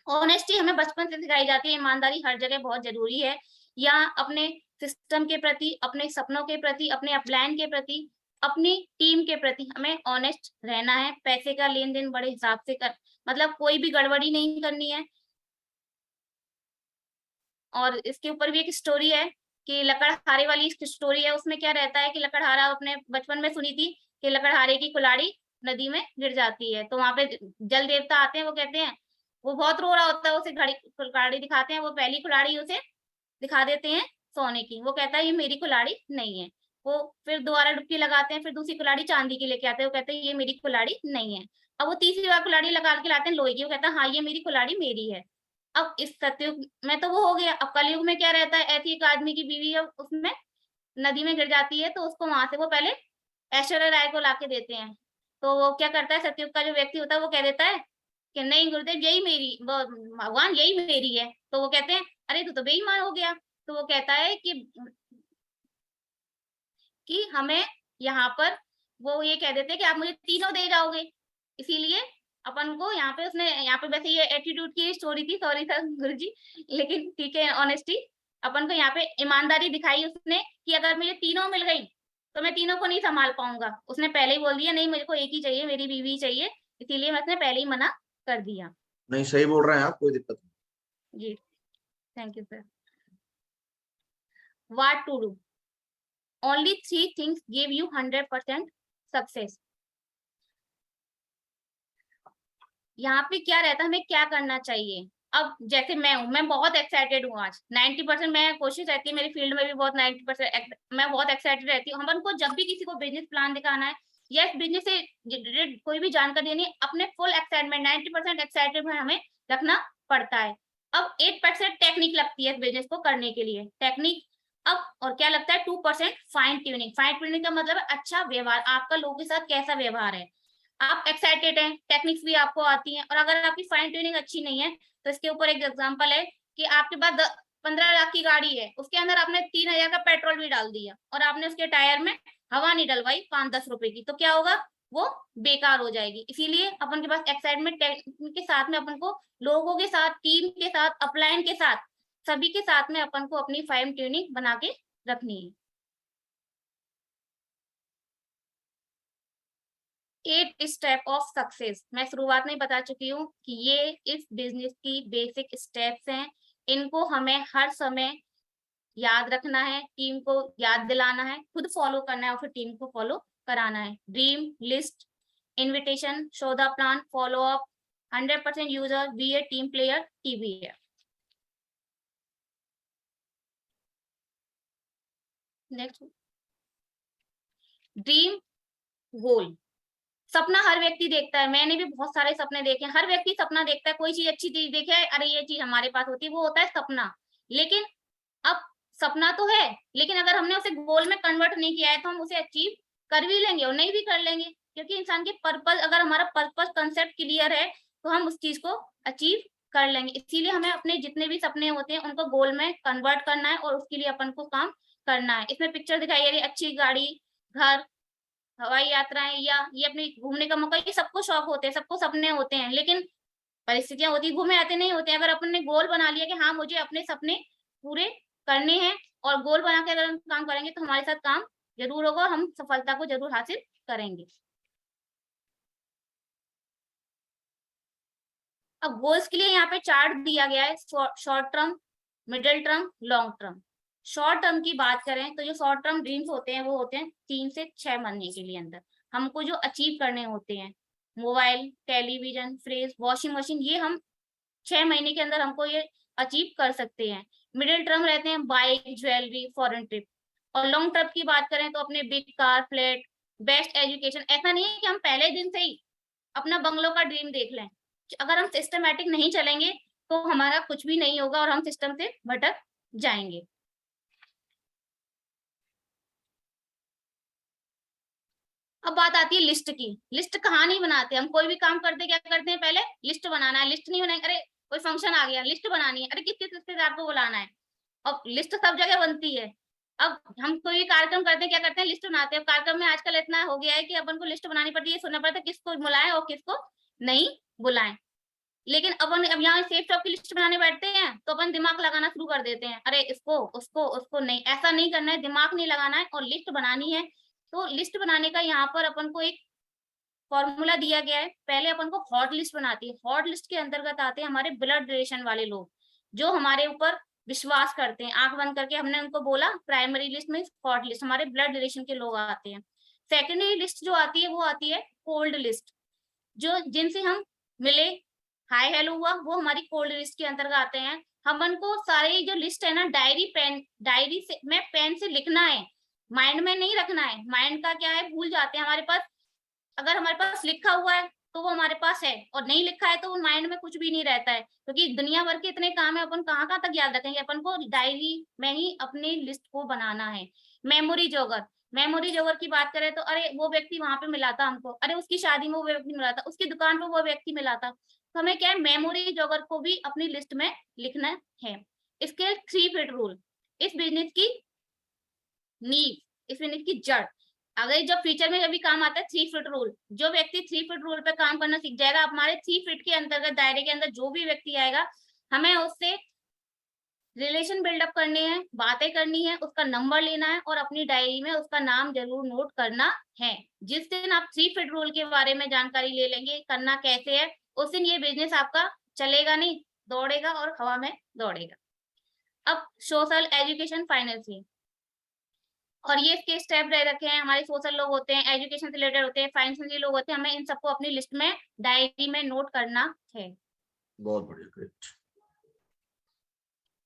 ऑनेस्टी हमें बचपन से सिखाई जाती है, ईमानदारी हर जगह बहुत जरूरी है। यहाँ अपने सिस्टम के प्रति, अपने सपनों के प्रति, अपने अपलाइन के प्रति, अपनी टीम के प्रति हमें ऑनेस्ट रहना है। पैसे का लेन देन बड़े हिसाब से कर, मतलब कोई भी गड़बड़ी नहीं करनी है। और इसके ऊपर भी एक स्टोरी है कि लकड़हारे वाली स्टोरी है। उसमें क्या रहता है कि लकड़हारा अपने बचपन में सुनी थी कि लकड़हारे की कुल्हाड़ी नदी में गिर जाती है, तो वहां पे जल देवता आते हैं। वो कहते हैं, वो बहुत रो रहा होता है, उसे कुल्हाड़ी दिखाते हैं, वो पहली कुल्हाड़ी उसे दिखा देते हैं सोने की। वो कहता है ये मेरी कुल्हाड़ी नहीं है। वो फिर दोबारा डुबकी लगाते हैं, फिर दूसरी कुल्हाड़ी चांदी की लेके आते हैं। वो कहते हैं ये मेरी कुल्हाड़ी नहीं है। अब वो तीसरी बार कुल्हाड़ी लगा के लाते हैं लोहे की। वो कहता है हाँ ये मेरी कुल्हाड़ी मेरी है। अब इस सतयुग में तो वो हो गया। अब कलयुग में क्या रहता है, ऐसी एक आदमी की बीवी है, उसमें नदी में गिर जाती है, तो उसको वहां से वो पहले ऐश्वर्या राय को लाके देते हैं। तो वो क्या करता है, सतयुग का जो व्यक्ति होता है वो कह देता है कि नहीं गुरुदेव यही मेरी, भगवान यही मेरी है। तो वो कहते हैं अरे तू तो बेईमान हो गया। तो वो कहता है कि हमें यहाँ पर वो ये कह देते हैं कि आप मुझे तीनों दे जाओगे। इसीलिए अपन को यहाँ पे, उसने यहाँ पे वैसे ये एटीट्यूड की स्टोरी थी, सॉरी सर गुरुजी, लेकिन ठीक है ऑनेस्टी। अपन को यहाँ पे ईमानदारी दिखाई उसने कि अगर मुझे तीनों मिल गई तो मैं तीनों को नहीं संभाल पाऊंगा। उसने पहले ही बोल दिया नहीं मुझे को एक ही चाहिए, मेरी बीवी चाहिए, इसीलिए मैं उसने पहले ही मना कर दिया। नहीं सही बोल रहे हैं आप, कोई दिक्कत नहीं। जी thank you sir. What to do, only 3 things give you 100% success. यहाँ पे क्या रहता है, हमें क्या करना चाहिए। अब जैसे मैं हूँ, मैं बहुत एक्साइटेड हूँ आज, 90% मैं कोशिश रहती है मेरी फील्ड में भी बहुत 90% मैं बहुत एक्साइटेड रहती हूँ। हम को जब भी किसी को बिजनेस प्लान दिखाना है या इस बिजनेस से रिलेटेड कोई भी जानकारी देनी है, अपने फुल एक्साइटमेंट 90% एक्साइटेड में हमें रखना पड़ता है। अब 8% टेक्निक लगती है इस बिजनेस को करने के लिए, टेक्निक। अब और क्या लगता है 2% फाइन ट्यूनिंग। फाइन ट्यूनिंग का मतलब है अच्छा व्यवहार, आपका लोगों के साथ कैसा व्यवहार है। आप एक्साइटेड हैं, टेक्निक्स भी आपको आती हैं, और अगर आपकी फाइन ट्यूनिंग अच्छी नहीं है तो इसके ऊपर एक एग्जांपल है कि आपके पास 15 लाख की गाड़ी है, उसके अंदर आपने 3000 का पेट्रोल भी डाल दिया और आपने उसके टायर में हवा नहीं डलवाई 5-10 रुपए की, तो क्या होगा, वो बेकार हो जाएगी। इसीलिए अपन के पास एक्साइटमेंट टेक्निक के साथ में अपन को लोगों के साथ, टीम के साथ, अपलाइन के साथ, सभी के साथ में अपन को अपनी फाइन ट्यूनिंग बना के रखनी है। 8 स्टेप ऑफ सक्सेस, मैं शुरुआत में बता चुकी हूँ कि ये इस बिजनेस की बेसिक स्टेप्स हैं। इनको हमें हर समय याद रखना है, टीम को याद दिलाना है, खुद फॉलो करना है और फिर टीम को फॉलो कराना है। Dream list, invitation, show the plan, follow up, 100% user, be a team player, TBA। Next, dream goal. सपना हर व्यक्ति देखता है, मैंने भी बहुत सारे सपने देखे हैं। हर व्यक्ति सपना देखता है, कोई चीज अच्छी चीज देखे, अरे ये चीज हमारे पास होती है, वो होता है सपना। लेकिन अब सपना तो है, लेकिन अगर हमने उसे गोल में कन्वर्ट नहीं किया है तो हम उसे अचीव कर भी लेंगे और नहीं भी कर लेंगे, क्योंकि इंसान के पर्पस, अगर हमारा पर्पस कंसेप्ट क्लियर है तो हम उस चीज को अचीव कर लेंगे। इसीलिए हमें अपने जितने भी सपने होते हैं उनको गोल में कन्वर्ट करना है और उसके लिए अपन को काम करना है। इसमें पिक्चर दिखाई दे रही है, अच्छी गाड़ी, घर, हवाई यात्राएं, या ये अपने घूमने का मौका, ये सबको शौक होते हैं, सबको सपने होते हैं, लेकिन परिस्थितियां होती, घूमे आते नहीं होते हैं। अगर अपन ने गोल बना लिया कि हाँ मुझे अपने सपने पूरे करने हैं और गोल बना के अगर हम काम करेंगे तो हमारे साथ काम जरूर होगा, हम सफलता को जरूर हासिल करेंगे। अब गोल्स के लिए यहाँ पे चार्ट दिया गया है, short term, middle term, long term. Short term की बात करें तो जो शॉर्ट टर्म ड्रीम्स होते हैं वो होते हैं 3 से 6 महीने के लिए अंदर हमको जो अचीव करने होते हैं। Mobile, television, fridge, washing machine, ये हम 6 महीने के अंदर हमको ये अचीव कर सकते हैं। मिडिल टर्म रहते हैं बाइक, ज्वेलरी, फॉरेन ट्रिप। और लॉन्ग टर्म की बात करें तो अपने big car, flat, best education. ऐसा नहीं है कि हम पहले दिन से ही अपना बंगलों का ड्रीम देख लें। अगर हम सिस्टमैटिक नहीं चलेंगे तो हमारा कुछ भी नहीं होगा और हम सिस्टम से भटक जाएंगे। अब बात आती है लिस्ट की। लिस्ट कहाँ नहीं बनाते हम, कोई भी काम करते क्या करते हैं, पहले लिस्ट बनाना है। लिस्ट नहीं बनाएंगे, अरे कोई फंक्शन आ गया, लिस्ट बनानी है, अरे किस किस रिश्तेदार को बुलाना है। अब लिस्ट सब जगह बनती है। अब हम कोई भी कार्यक्रम करते हैं क्या करते हैं, लिस्ट बनाते हैं। कार्यक्रम में आजकल इतना हो गया है कि अपन को लिस्ट बनानी पड़ती है, सुनना पड़ता है किसको बुलाएं और किसको नहीं बुलाएं। लेकिन अपन अब यहाँ सेफ शॉप की लिस्ट बनाने बैठते हैं तो अपन दिमाग लगाना शुरू कर देते हैं, अरे इसको उसको उसको नहीं, ऐसा नहीं करना है, दिमाग नहीं लगाना है और लिस्ट बनानी है। तो लिस्ट बनाने का यहाँ पर अपन को एक फॉर्मूला दिया गया है। पहले अपन को हॉट लिस्ट बनाती है। हॉट लिस्ट के अंतर्गत आते हैं हमारे ब्लड रिलेशन वाले लोग, जो हमारे ऊपर विश्वास करते हैं। आंख बंद करके हमने उनको बोला, प्राइमरी लिस्ट में हॉट लिस्ट हमारे ब्लड रिलेशन के लोग आते हैं। सेकेंडरी लिस्ट जो आती है वो आती है कोल्ड लिस्ट, जो जिनसे हम मिले, हाय हेलो हुआ, वो हमारी कोल्ड लिस्ट के अंतर्गत आते हैं। हमन को सारे जो लिस्ट है ना, डायरी से में पेन से लिखना है, माइंड में नहीं रखना है। माइंड का क्या है, भूल जाते हैं। हमारे पास अगर हमारे पास लिखा हुआ है तो वो हमारे पास है, और नहीं लिखा है तो वो माइंड में कुछ भी नहीं रहता है, क्योंकि दुनिया भर के इतने काम है, अपन कहाँ कहाँ तक याद रखेंगे। अपन को डायरी में ही अपनी लिस्ट को बनाना है। मेमोरी जोगर की बात करें तो अरे वो व्यक्ति वहां पे मिला था हमको, अरे उसकी शादी में वो व्यक्ति मिला था, उसकी दुकान पे वो व्यक्ति मिला था। तो हमें क्या है, मेमोरी जोगर को भी अपनी लिस्ट में लिखना है। स्केल 3 फीट रूल, इस बिजनेस की नींव, इस बिजनेस की जड़, अगर जब फ्यूचर में कभी काम आता है 3 फीट रूल। जो व्यक्ति 3 फीट रूल पे काम करना सीख जाएगा, हमारे 3 फीट के अंतर्गत दायरे के अंदर जो भी व्यक्ति आएगा, हमें उससे रिलेशन बिल्डअप करने हैं, बातें करनी है, उसका नंबर लेना है और अपनी डायरी में उसका नाम जरूर नोट करना है। जिस दिन आप 3 फीट रूल के बारे में जानकारी ले लेंगे, करना कैसे है, उस दिन ये बिजनेस आपका चलेगा नहीं, दौड़ेगा और हवा में दौड़ेगा। अब सोशल, एजुकेशन, फाइनेंशियल, और ये इसके स्टेप रह रखे हैं। हमारे सोशल लोग होते हैं, एजुकेशन से रिलेटेड होते हैं, फाइनेंशियल लोग होते हैं, हमें इन सबको अपनी लिस्ट में, डायरी में नोट करना है। बहुत बढ़िया, ग्रेट।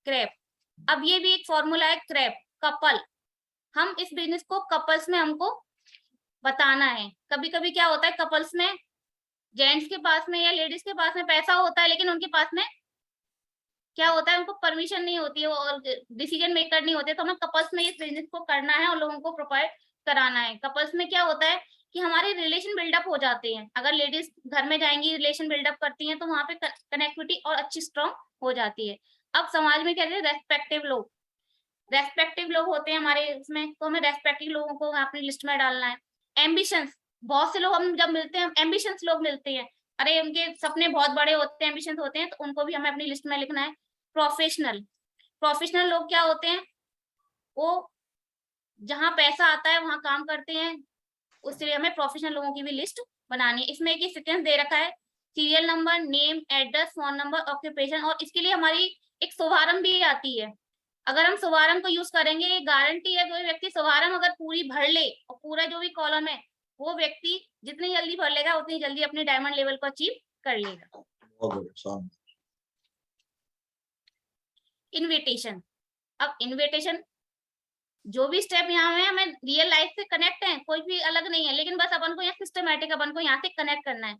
क्रैप, अब ये भी एक फॉर्मूला है, क्रैप कपल। हम इस बिजनेस को कपल्स में हमको बताना है। कभी कभी क्या होता है, कपल्स में जेंट्स के पास में या लेडीज के पास में पैसा होता है, लेकिन उनके पास में क्या होता है, उनको परमिशन नहीं होती है और डिसीजन मेकर नहीं होते। तो हमें कपल्स में इस बिजनेस को करना है और लोगों को प्रोवाइड कराना है। कपल्स में क्या होता है कि हमारे रिलेशन बिल्डअप हो जाते हैं। अगर लेडीज घर में जाएंगी, रिलेशन बिल्डअप करती हैं, तो वहां पे कनेक्टिविटी और अच्छी स्ट्रॉन्ग हो जाती है। अब समाज में कहते हैं रेस्पेक्टिव लोग होते हैं हमारे इसमें, तो हमें रेस्पेक्टिव लोगों को अपनी लिस्ट में डालना है। एम्बिशंस, बहुत से लोग हम जब मिलते हैं, एम्बिशंस लोग मिलते हैं, अरे उनके सपने बहुत बड़े होते हैं, एम्बिशंस होते हैं, तो उनको भी हमें अपनी लिस्ट में लिखना है। प्रोफेशनल लोग क्या होते हैं, वो जहां पैसा आता है वहां काम करते हैं, उससे हमें प्रोफेशनल लोगों की भी लिस्ट बनानी है। इसमें एक सीक्वेंस दे रखा है, serial number, name, address, phone number, occupation, और इसके लिए हमारी एक शुभारंभ भी आती है। अगर हम शुभारंभ को यूज करेंगे, ये गारंटी है, कोई व्यक्ति शुभारंभ अगर पूरी भर ले और पूरा जो भी कॉलम है, वो व्यक्ति जितनी जल्दी भर लेगा उतनी जल्दी अपने डायमंड लेवल को अचीव कर लेगा। इन्विटेशन, अब इन्विटेशन जो भी स्टेप यहाँ है, हमें रियल लाइफ से कनेक्ट है, कोई भी अलग नहीं है, लेकिन बस अपन को यहाँ सिस्टमैटिक अपन को यहाँ से कनेक्ट करना है।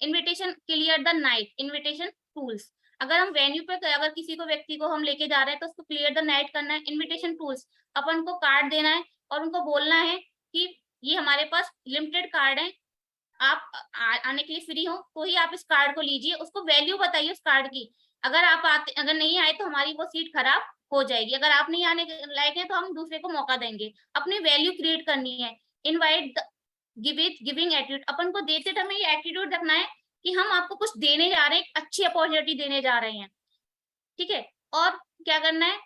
Invitation, clear the night, invitation tools, अगर हम वेन्यू पे अगर किसी को व्यक्ति को हम लेके जा रहे हैं तो उसको क्लियर द नाइट करना है। इन्विटेशन टूल्स, अपन को कार्ड देना है और उनको बोलना है कि ये हमारे पास लिमिटेड कार्ड है, आप आने के लिए फ्री हो तो ही आप इस कार्ड को लीजिए। उसको वैल्यू बताइए उस कार्ड की, अगर आप आते, अगर नहीं आए तो हमारी वो सीट खराब हो जाएगी, अगर आप नहीं आने लायक हैं तो हम दूसरे को मौका देंगे। अपनी वैल्यू क्रिएट करनी है। इनवाइट, गिविंग एटीट्यूड, अपन को देते समय ये एटीट्यूड रखना है कि हम आपको कुछ देने जा रहे हैं, एक अच्छी अपॉर्चुनिटी देने जा रहे हैं, ठीक है। और क्या करना है,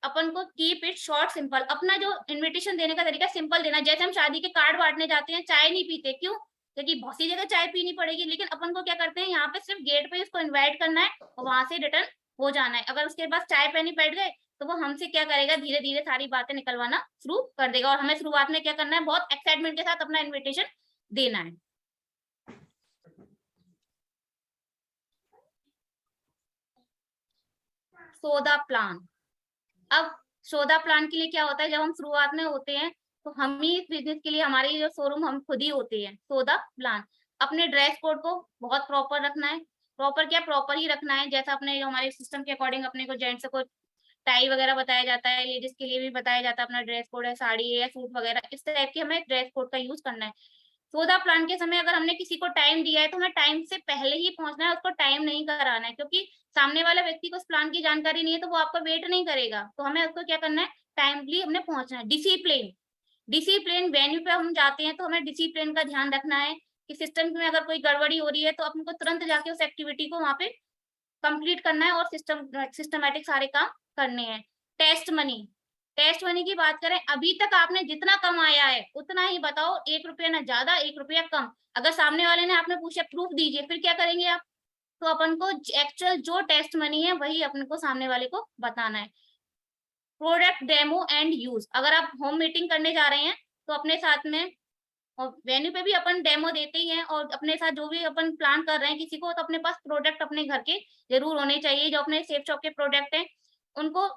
अपन को कीप इट शॉर्ट सिंपल, अपना जो इन्विटेशन देने का तरीका सिंपल देना। जैसे हम शादी के कार्ड बांटने जाते हैं, चाय नहीं पीते, क्यों, क्योंकि बहुत सी जगह चाय पीनी पड़ेगी, लेकिन अपन को क्या करते हैं, यहाँ पे सिर्फ गेट पे उसको इन्वाइट करना है और वहां से रिटर्न हो जाना है। अगर उसके पास चाय पे नहीं बैठ गए तो वो हमसे क्या करेगा, धीरे धीरे सारी बातें निकलवाना शुरू कर देगा। और हमें शुरुआत में क्या करना है, बहुत एक्साइटमेंट के साथ अपना इन्विटेशन देना है। सौदा प्लान, अब सौदा प्लान के लिए क्या होता है, जब हम शुरुआत में होते हैं तो हम ही इस बिजनेस के लिए, हमारी जो शोरूम हम खुद ही होते हैं। सौदा प्लान, अपने ड्रेस कोड को बहुत प्रॉपर रखना है। प्रॉपर क्या, प्रॉपर ही रखना है, जैसा अपने हमारे सिस्टम के अकॉर्डिंग अपने को जेंट्स को टाई वगैरह बताया जाता है, लेडीज के लिए भी बताया जाता है अपना ड्रेस कोड है, साड़ी है या सूट वगैरह, इस टाइप के हमें ड्रेस कोड का यूज करना है। सौदा प्लान के समय अगर हमने किसी को टाइम दिया है तो हमें टाइम से पहले ही पहुंचना है, उसको टाइम नहीं कराना है, क्योंकि सामने वाले व्यक्ति को उस प्लान की जानकारी नहीं है तो वो आपका वेट नहीं करेगा। तो हमें उसको क्या करना है, टाइमली हमने पहुंचना है। डिसिप्लिन, वेन्यू पे हम जाते हैं तो हमें डिसिप्लिन का ध्यान रखना है कि सिस्टम में अगर कोई गड़बड़ी हो रही है तो अपन को तुरंत जाके उस एक्टिविटी को वहां पे कंप्लीट करना है और सिस्टमैटिक सारे काम करने हैं। टेस्ट मनी की बात करें, अभी तक आपने जितना कमाया है उतना ही बताओ, 1 रुपया ना ज्यादा 1 रुपया कम। अगर सामने वाले ने आपने पूछा प्रूफ दीजिए, फिर क्या करेंगे आप? तो अपन को एक्चुअल जो टेस्ट मनी है वही अपन को सामने वाले को बताना है। प्रोडक्ट डेमो एंड यूज, अगर आप होम मीटिंग करने जा रहे हैं तो अपने साथ में, और वेन्यू पे भी अपन डेमो देते ही हैं, और अपने साथ जो भी अपन प्लान कर रहे हैं किसी को, तो अपने पास प्रोडक्ट अपने घर के जरूर होने चाहिए। जो अपने सेफ शॉप के प्रोडक्ट हैं उनको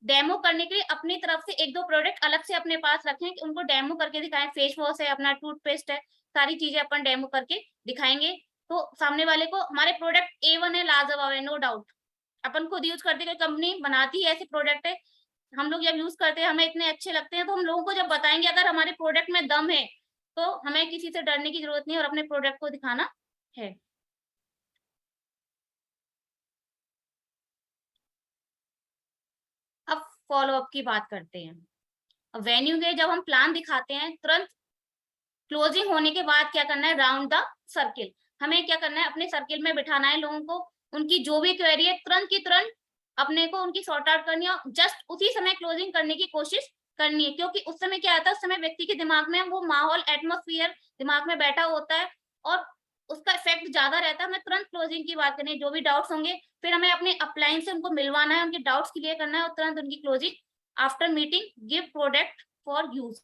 डेमो करने के लिए अपनी तरफ से 1-2 प्रोडक्ट अलग से अपने पास रखें कि उनको डेमो करके दिखाएं। फेस वॉश है, अपना टूथपेस्ट है, सारी चीजें अपन डेमो करके दिखाएंगे तो सामने वाले को हमारे प्रोडक्ट A1 है, लाजवाब है, नो डाउट। अपन खुद यूज करते हैं, कंपनी बनाती है ऐसे प्रोडक्ट है, हम लोग जब यूज करते हैं हमें इतने अच्छे लगते हैं, तो हम लोगों को जब बताएंगे अगर हमारे प्रोडक्ट में दम है तो हमें किसी से डरने की जरूरत नहीं है और अपने प्रोडक्ट को दिखाना है। अब फॉलो अप की बात करते हैं। वेन्यू के जब हम प्लान दिखाते हैं, तुरंत क्लोजिंग होने के बाद क्या करना है? Round the circle. हमें क्या करना है? अपने सर्किल में बिठाना है लोगों को, उनकी जो भी क्वेरी है तुरंत की तुरंत अपने को उनकी सॉर्ट आउट करनी है, जस्ट उसी समय क्लोजिंग करने की कोशिश करनी है। क्योंकि उस समय क्या आता है, उस समय व्यक्ति के दिमाग में वो माहौल, एटमोस्फियर दिमाग में बैठा होता है और उसका इफेक्ट ज्यादा रहता है। हमें तुरंत क्लोजिंग की बात करनी है, जो भी डाउट्स होंगे फिर हमें अपने अपलाइन से उनको मिलवाना है, उनके डाउट्स क्लियर करना है और तुरंत उनकी closing. After meeting give product for use.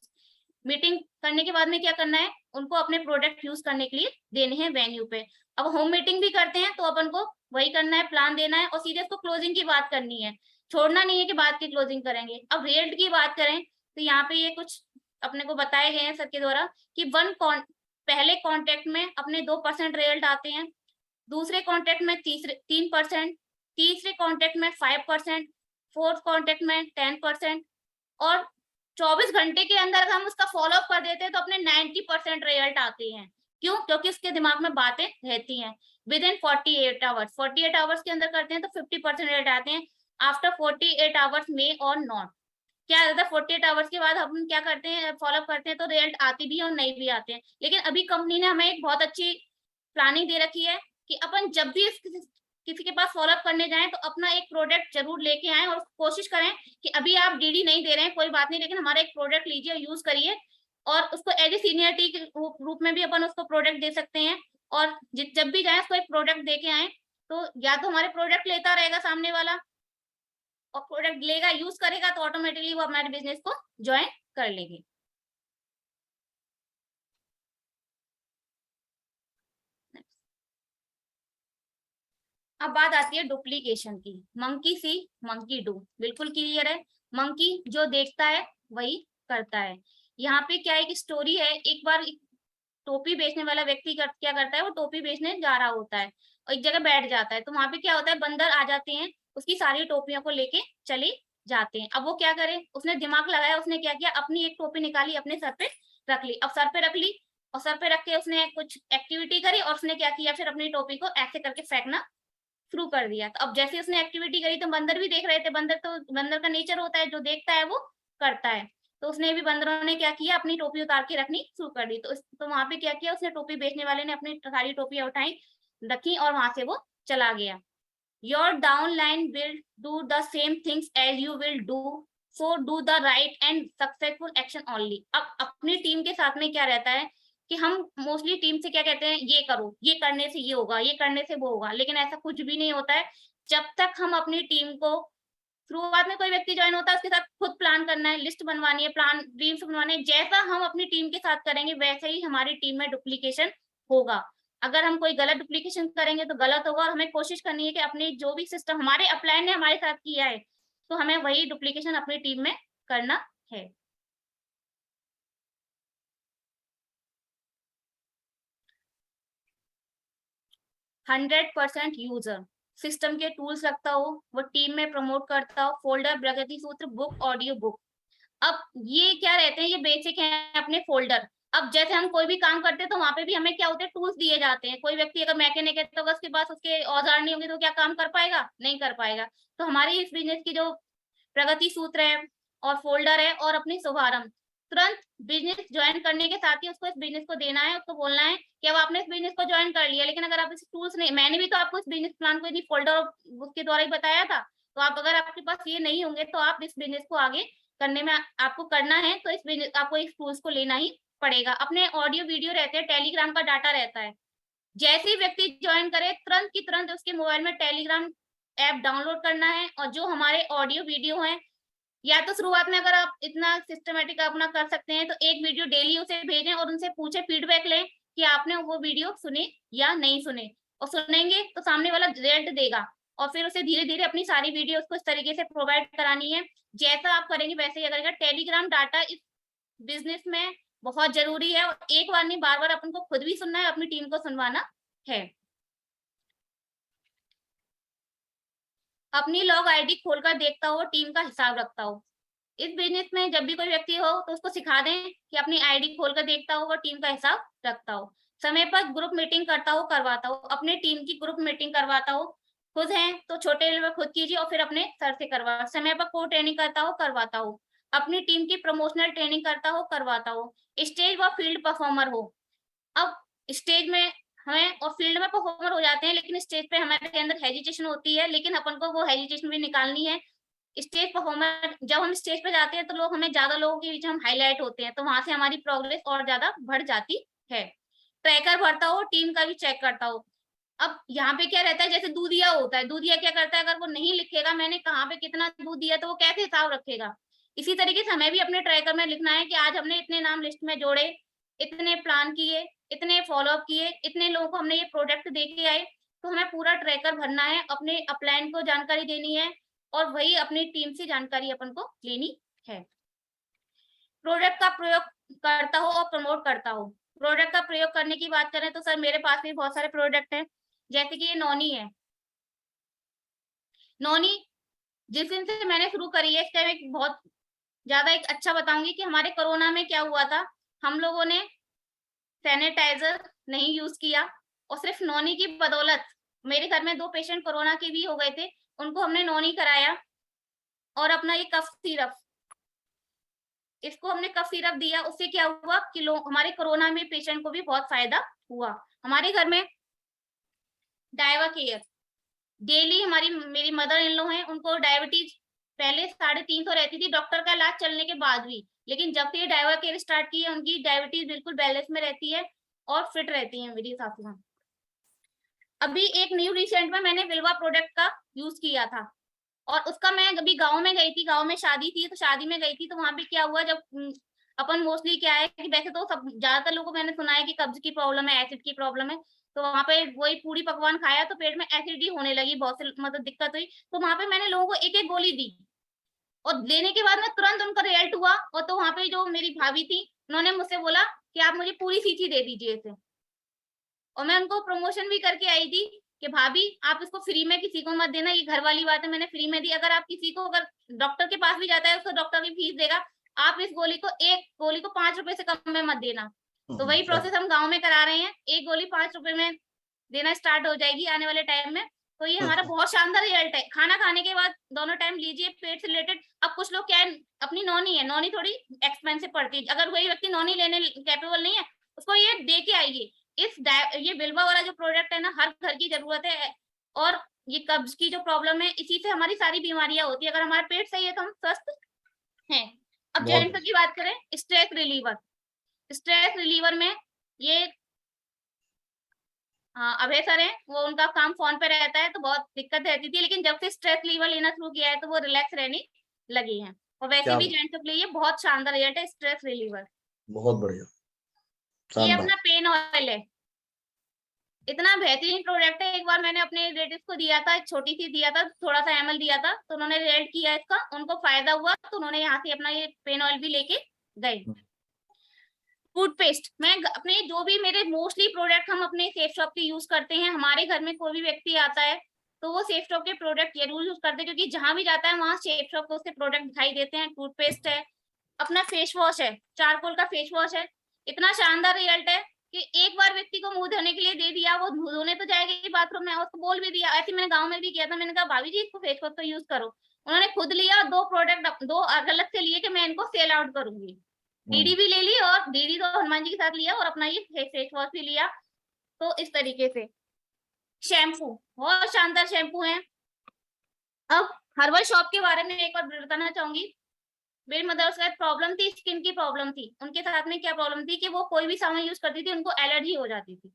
Meeting करने के बाद में क्या करना है? उनको अपने प्रोडक्ट यूज करने के लिए देने हैं वेन्यू पे। अब होम मीटिंग भी करते हैं तो अपन को वही करना है, प्लान देना है और सीधे उसको क्लोजिंग की बात करनी है, छोड़ना नहीं है कि बाद की क्लोजिंग करेंगे। अब रिजल्ट की बात करें तो यहाँ पे ये कुछ अपने को बताए गए हैं सर के द्वारा कि पहले कॉन्टेक्ट में अपने 2% रिजल्ट आते हैं, दूसरे कॉन्टेक्ट में 3%, तीसरे कॉन्टेक्ट में 5%, फोर्थ कॉन्टेक्ट में 10%, और 24 घंटे के अंदर अगर हम उसका फॉलो अप कर देते हैं तो अपने 90% रिजल्ट आते हैं। क्यों? क्योंकि उसके दिमाग में बातें रहती हैं। विद इन 48 आवर्स, 48 आवर्स के अंदर करते हैं तो 50% रिजल्ट आते हैं। आफ्टर 48 आवर्स मे और नॉट, क्या रहता है 48 आवर्स के बाद हम क्या करते हैं? फॉलोअप करते हैं तो रिजल्ट आते भी और नहीं भी आते हैं। लेकिन अभी कंपनी ने हमें एक बहुत अच्छी प्लानिंग दे रखी है कि अपन जब भी किसी के पास फॉलोअप करने जाएं तो अपना एक प्रोडक्ट जरूर लेके आए और कोशिश करें कि अभी आप डीडी नहीं दे रहे हैं कोई बात नहीं, लेकिन हमारा एक प्रोडक्ट लीजिए और यूज करिए, और उसको एज ए सीनियरिटी के रूप में भी अपन उसको प्रोडक्ट दे सकते हैं। और जब भी जाए उसको एक प्रोडक्ट दे के आए तो या तो हमारे प्रोडक्ट लेता रहेगा सामने वाला, और प्रोडक्ट लेगा यूज करेगा तो ऑटोमेटिकली वो हमारे बिजनेस को ज्वाइन कर लेंगे। अब बात आती है डुप्लीकेशन की। मंकी सी मंकी डू, बिल्कुल क्लियर है। मंकी जो देखता है वही करता है। यहाँ पे क्या एक स्टोरी है, एक बार टोपी बेचने वाला व्यक्ति क्या करता है, वो टोपी बेचने जा रहा होता है और एक जगह बैठ जाता है, तो वहां पे क्या होता है, बंदर आ जाते हैं, उसकी सारी टोपियों को लेके चले जाते हैं। अब वो क्या करे, उसने दिमाग लगाया, उसने क्या किया, अपनी एक टोपी निकाली, अपने सर पे रख ली। अब सर पे रख ली और सर पे रख के उसने कुछ एक्टिविटी करी और उसने क्या किया, फिर अपनी टोपी को ऐसे करके फेंकना शुरू कर दिया। तो अब जैसे उसने एक्टिविटी करी तो बंदर भी देख रहे थे, बंदर का नेचर होता है, जो देखता है वो करता है। तो उसने भी, बंदरों ने क्या किया, अपनी टोपी उतार के रखनी शुरू कर दी। तो वहां पे क्या किया, उसने टोपी बेचने वाले ने अपनी सारी टोपियां उठाई, रखी और वहां से वो चला गया। Your downline will do the same things as you will do, so do the right and successful action only. अब अपनी टीम के साथ में क्या रहता है कि हम मोस्टली टीम से क्या कहते हैं, ये करो, ये करने से ये होगा, ये करने से वो होगा, लेकिन ऐसा कुछ भी नहीं होता है। जब तक हम अपनी टीम को, शुरुआत में कोई व्यक्ति ज्वाइन होता है उसके साथ खुद प्लान करना है, लिस्ट बनवानी है, प्लान ड्रीम्स बनवाने हैं, जैसा हम अपनी टीम के साथ करेंगे वैसे ही हमारी टीम में डुप्लीकेशन होगा। अगर हम कोई गलत डुप्लीकेशन करेंगे तो गलत होगा, और हमें कोशिश करनी है कि अपने जो भी सिस्टम हमारे अपलाइन ने हमारे साथ किया है तो हमें वही डुप्लीकेशन अपनी टीम में करना है। %100% यूजर, सिस्टम के टूल्स रखता हो, वो टीम में प्रमोट करता हो, फोल्डर, प्रगति सूत्र, बुक, ऑडियो बुक। अब ये क्या रहते हैं, ये बेसिक है अपने फोल्डर। अब जैसे हम कोई भी काम करते हैं तो वहां पे भी हमें क्या होते हैं, टूल्स दिए जाते हैं। कोई व्यक्ति अगर मैकेनिक है तो अगर उसके पास उसके औजार नहीं होंगे तो क्या काम कर पाएगा, नहीं कर पाएगा। तो हमारी इस बिजनेस की जो प्रगति सूत्र है और फोल्डर है और अपनी शुभारंभ, तुरंत बिजनेस ज्वाइन करने के साथ ही उसको इस बिजनेस को देना है, उसको बोलना है कि अब आपने इस बिजनेस को ज्वाइन कर लिया, लेकिन अगर आप इस टूल्स नहीं, मैंने भी तो आपको इस बिजनेस प्लान को यदि फोल्डर उसके द्वारा ही बताया था, तो आप अगर आपके पास ये नहीं होंगे तो आप इस बिजनेस को आगे करने में आपको करना है तो इस बिजनेस आपको इस टूल्स को लेना ही पड़ेगा। अपने ऑडियो वीडियो रहते हैं, टेलीग्राम का डाटा रहता है, जैसे ही व्यक्ति ज्वाइन करे तुरंत की तुरंत उसके मोबाइल में टेलीग्राम ऐप डाउनलोड करना है, और जो हमारे ऑडियो वीडियो हैं, या तो शुरुआत में अगर आप इतना सिस्टमेटिक अपना कर सकते हैं तो एक वीडियो डेली उसे भेजें और उनसे पूछे, फीडबैक लें कि आपने वो वीडियो सुने या नहीं सुने, और सुनेंगे तो सामने वाला रिजल्ट देगा, और फिर उसे धीरे धीरे अपनी सारी वीडियो उसको इस तरीके से प्रोवाइड करानी है। जैसा आप करेंगे वैसे ही करेगा। टेलीग्राम डाटा इस बिजनेस में बहुत जरूरी है, और एक बार नहीं बार बार अपन को खुद भी सुनना है, अपनी टीम को सुनवाना है। अपनी लॉग आईडी खोलकर देखता हो, टीम का हिसाब रखता हो। इस बिजनेस में जब भी कोई व्यक्ति हो तो उसको सिखा दें कि अपनी आईडी खोलकर देखता हो और टीम का हिसाब रखता हो। समय पर ग्रुप मीटिंग करता हो, करवाता हो, अपने टीम की ग्रुप मीटिंग करवाता हो। खुद हैं तो छोटे लेवल पर खुद कीजिए और फिर अपने सर से करवा। समय पर को ट्रेनिंग करता हो, करवाता हो। अपनी टीम की प्रमोशनल ट्रेनिंग करता हो, करवाता हो। स्टेज व फील्ड परफॉर्मर हो। अब स्टेज में हमें और फील्ड में परफॉर्मर हो जाते हैं, लेकिन स्टेज पे हमारे अंदर हेजिटेशन होती है, लेकिन अपन को वो हेजिटेशन भी निकालनी है। स्टेज परफॉर्मर, जब हम स्टेज पे जाते हैं तो लोग हमें ज्यादा लोगों के बीच हम हाईलाइट होते हैं, तो वहां से हमारी प्रोग्रेस और ज्यादा बढ़ जाती है। ट्रैकर भरता हो, टीम का भी चेक करता हो। अब यहाँ पे क्या रहता है, जैसे दूधिया होता है, दूधिया क्या करता है, अगर वो नहीं लिखेगा मैंने कहाँ पे कितना दूध दिया तो वो कैसे हिसाब रखेगा। इसी तरीके से हमें भी अपने ट्रैकर में लिखना है कि आज हमने इतने नाम लिस्ट में जोड़े, इतने प्लान किए, इतने फॉलोअप किए, इतने लोगों को हमने ये प्रोडक्ट दे के आए। तो हमें पूरा ट्रैकर भरना है, अपने अपलाइन को जानकारी देनी है, और वही अपनी टीम से जानकारी अपन को लेनी है। प्रोडक्ट का प्रयोग करता हो और प्रमोट करता हो। प्रोडक्ट का प्रयोग करने की बात करें तो सर मेरे पास भी बहुत सारे प्रोडक्ट हैं, जैसे कि ये नॉनी है। नॉनी जिस दिन से मैंने शुरू करी है, इस टाइम एक बहुत ज्यादा एक अच्छा बताऊंगी कि हमारे कोरोना में क्या हुआ था। हम लोगों ने सैनिटाइजर नहीं यूज किया, और सिर्फ नॉनी की बदौलत मेरे घर में 2 पेशेंट कोरोना के भी हो गए थे, उनको हमने नॉनी कराया। और अपना ये कफ सिरप, इसको हमने कफ सिरप दिया, उससे क्या हुआ कि लोग हमारे कोरोना में पेशेंट को भी बहुत फायदा हुआ। हमारे घर में डायवा केयर डेली, मेरी मदर इन लॉ है, उनको डायबिटीज पहले 350 रहती थी डॉक्टर का इलाज चलने के बाद भी, लेकिन जब से ये डायवा केयर स्टार्ट की है उनकी डायबिटीज बिल्कुल बैलेंस में रहती है और फिट रहती है मेरी सासू। अभी एक न्यू रिसेंट में मैंने विल्वा प्रोडक्ट का यूज किया था, और उसका मैं अभी गांव में गई थी, गांव में शादी थी, तो शादी में गई थी तो वहां पे क्या हुआ, जब अपन मोस्टली क्या है कि वैसे तो सब ज्यादातर लोगों को मैंने सुना है कि कब्ज की प्रॉब्लम है, एसिड की प्रॉब्लम है, तो वहां पे वही पूरी पकवान खाया तो पेट में एसिडिटी होने लगी, बहुत से मतलब दिक्कत हुई। तो वहां पे मैंने लोगों को एक एक गोली दी, और लेने के बाद में तुरंत उनका रिजल्ट हुआ। और तो वहां पे जो मेरी भाभी थी उन्होंने मुझसे बोला कि आप मुझे पूरी शीशी दे दीजिए इसे, और मैं उनको प्रमोशन भी करके आई थी कि भाभी आप इसको फ्री में किसी को मत देना, ये घर वाली बात है, मैंने फ्री में दी। अगर आप किसी को अगर डॉक्टर के पास भी जाता है उसको डॉक्टर की फीस देगा, आप इस गोली को, एक गोली को 5 रुपए से कम में मत देना। तो वही प्रोसेस हम गांव में करा रहे हैं, एक गोली 5 रुपए में देना स्टार्ट हो जाएगी आने वाले टाइम में। तो ये हमारा बहुत शानदार रिजल्ट है। खाना खाने के बाद दोनों टाइम लीजिए, पेट से रिलेटेड। अब कुछ लोग क्या है, अपनी नॉनी है, नॉनी थोड़ी एक्सपेंसिव पड़ती है, अगर वही व्यक्ति नॉनी लेने कैपेबल नहीं है उसको ये दे के आइए। ये बिल्वा वाला जो प्रोडक्ट है ना, हर घर की जरूरत है, और ये कब्ज की जो प्रॉब्लम है इसी से हमारी सारी बीमारियां होती है। अगर हमारा पेट सही है तो हम स्वस्थ हैं। अब जेंट्स की बात करें, स्ट्रेस रिलीवर। स्ट्रेस रिलीवर में ये अभय सर है, वो उनका काम फोन पे रहता है तो बहुत दिक्कत रहती थी, लेकिन जब से स्ट्रेस रिलीवर लेना शुरू किया है तो वो रिलैक्स रहने लगी हैं। और वैसे भी जेंट्स के लिए बहुत शानदार रिजल्ट है स्ट्रेस रिलीवर। बहुत बढ़िया, ये अपना पेन ऑयल है, इतना बेहतरीन प्रोडक्ट है। एक बार मैंने अपने रिलेटिव को दिया था, छोटी सी दिया था, थोड़ा सा ml दिया था, तो उन्होंने रिजल्ट किया इसका, उनको फायदा हुआ, तो उन्होंने यहाँ से अपना ये पेन ऑयल भी लेके गए। टूथपेस्ट, मैं अपने जो भी मेरे मोस्टली प्रोडक्ट हम अपने सेफ शॉप के यूज करते हैं। हमारे घर में कोई भी व्यक्ति आता है तो वो सेफ शॉप के प्रोडक्ट जरूर यूज करते हैं, क्योंकि जहां भी जाता है वहां सेफ शॉप को उसके प्रोडक्ट दिखाई देते हैं। टूथपेस्ट है, अपना फेस वॉश है, चारकोल का फेस वॉश है, इतना शानदार रिजल्ट है कि एक बार व्यक्ति को मुंह धोने के लिए दे दिया, वो धोने तो जाएगी बाथरूम में, उसको बोल भी दिया। ऐसे मैंने गाँव में भी किया था, मैंने कहा भाभी जी इसको फेस वॉश तो यूज करो, उन्होंने खुद लिया, 2 प्रोडक्ट 2 अलग से लिए कि मैं इनको सेल आउट करूंगी। डीडी भी ले ली, और डीडी तो हनुमान जी के साथ लिया, और अपना ये फेस वॉश भी लिया। तो इस तरीके से शैम्पू, बहुत शानदार शैम्पू है। अब हर्बल शॉप के बारे में एक बार बताना चाहूंगी। मेरी मदर का प्रॉब्लम थी, स्किन की प्रॉब्लम थी। उनके साथ में क्या प्रॉब्लम थी कि वो कोई भी सामान यूज करती थी उनको एलर्जी हो जाती थी,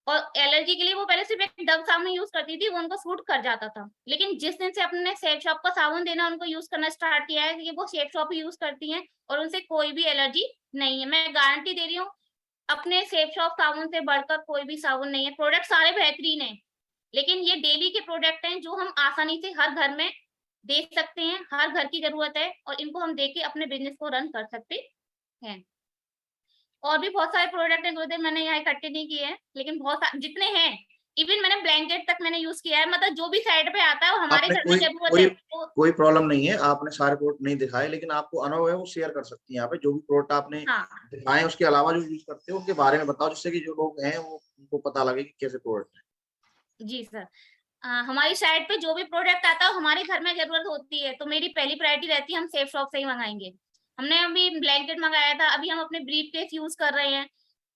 और एलर्जी के लिए वो पहले सिर्फ एक डव साबुन यूज करती थी, वो उनको सूट कर जाता था। लेकिन जिस दिन से अपने सेफ शॉप का साबुन देना उनको यूज करना स्टार्ट किया है, कि वो सेफ शॉप यूज करती हैं और उनसे कोई भी एलर्जी नहीं है। मैं गारंटी दे रही हूँ, अपने सेफ शॉप साबुन से बढ़कर कोई भी साबुन नहीं है। प्रोडक्ट सारे बेहतरीन है, लेकिन ये डेली के प्रोडक्ट हैं जो हम आसानी से हर घर में दे सकते हैं, हर घर की जरूरत है, और इनको हम देके अपने बिजनेस को रन कर सकते हैं। और भी बहुत सारे प्रोडक्ट हैं गुरुदेव, मैंने यहाँ इकट्ठे नहीं किए हैं, लेकिन बहुत जितने हैं, इवन मैंने ब्लैंकेट तक मैंने यूज किया है। मतलब जो भी साइड पे आता है वो हमारे आपने घर में जरूरत है तो कोई प्रॉब्लम नहीं है, आपने सारे प्रोडक्ट नहीं दिखाए, लेकिन आपको अनुभव है वो शेयर कर सकती हैं यहाँ पे। जो भी प्रोडक्ट आपने हाँ दिखाए उसके अलावा जो यूज करते हो उनके बारे में बताओ, जिससे कि जो लोग हैं वो उनको पता लगे कि कैसे प्रोडक्ट है। जी सर। हमारी साइड पे जो भी प्रोडक्ट आता है हमारे घर में जरूरत होती है, तो मेरी पहली प्रायोरिटी रहती है हम सेफ शॉप से ही मंगाएंगे। हमने अभी ब्लैंकेट मंगाया था, अभी हम अपने ब्रीफ केस यूज कर रहे हैं,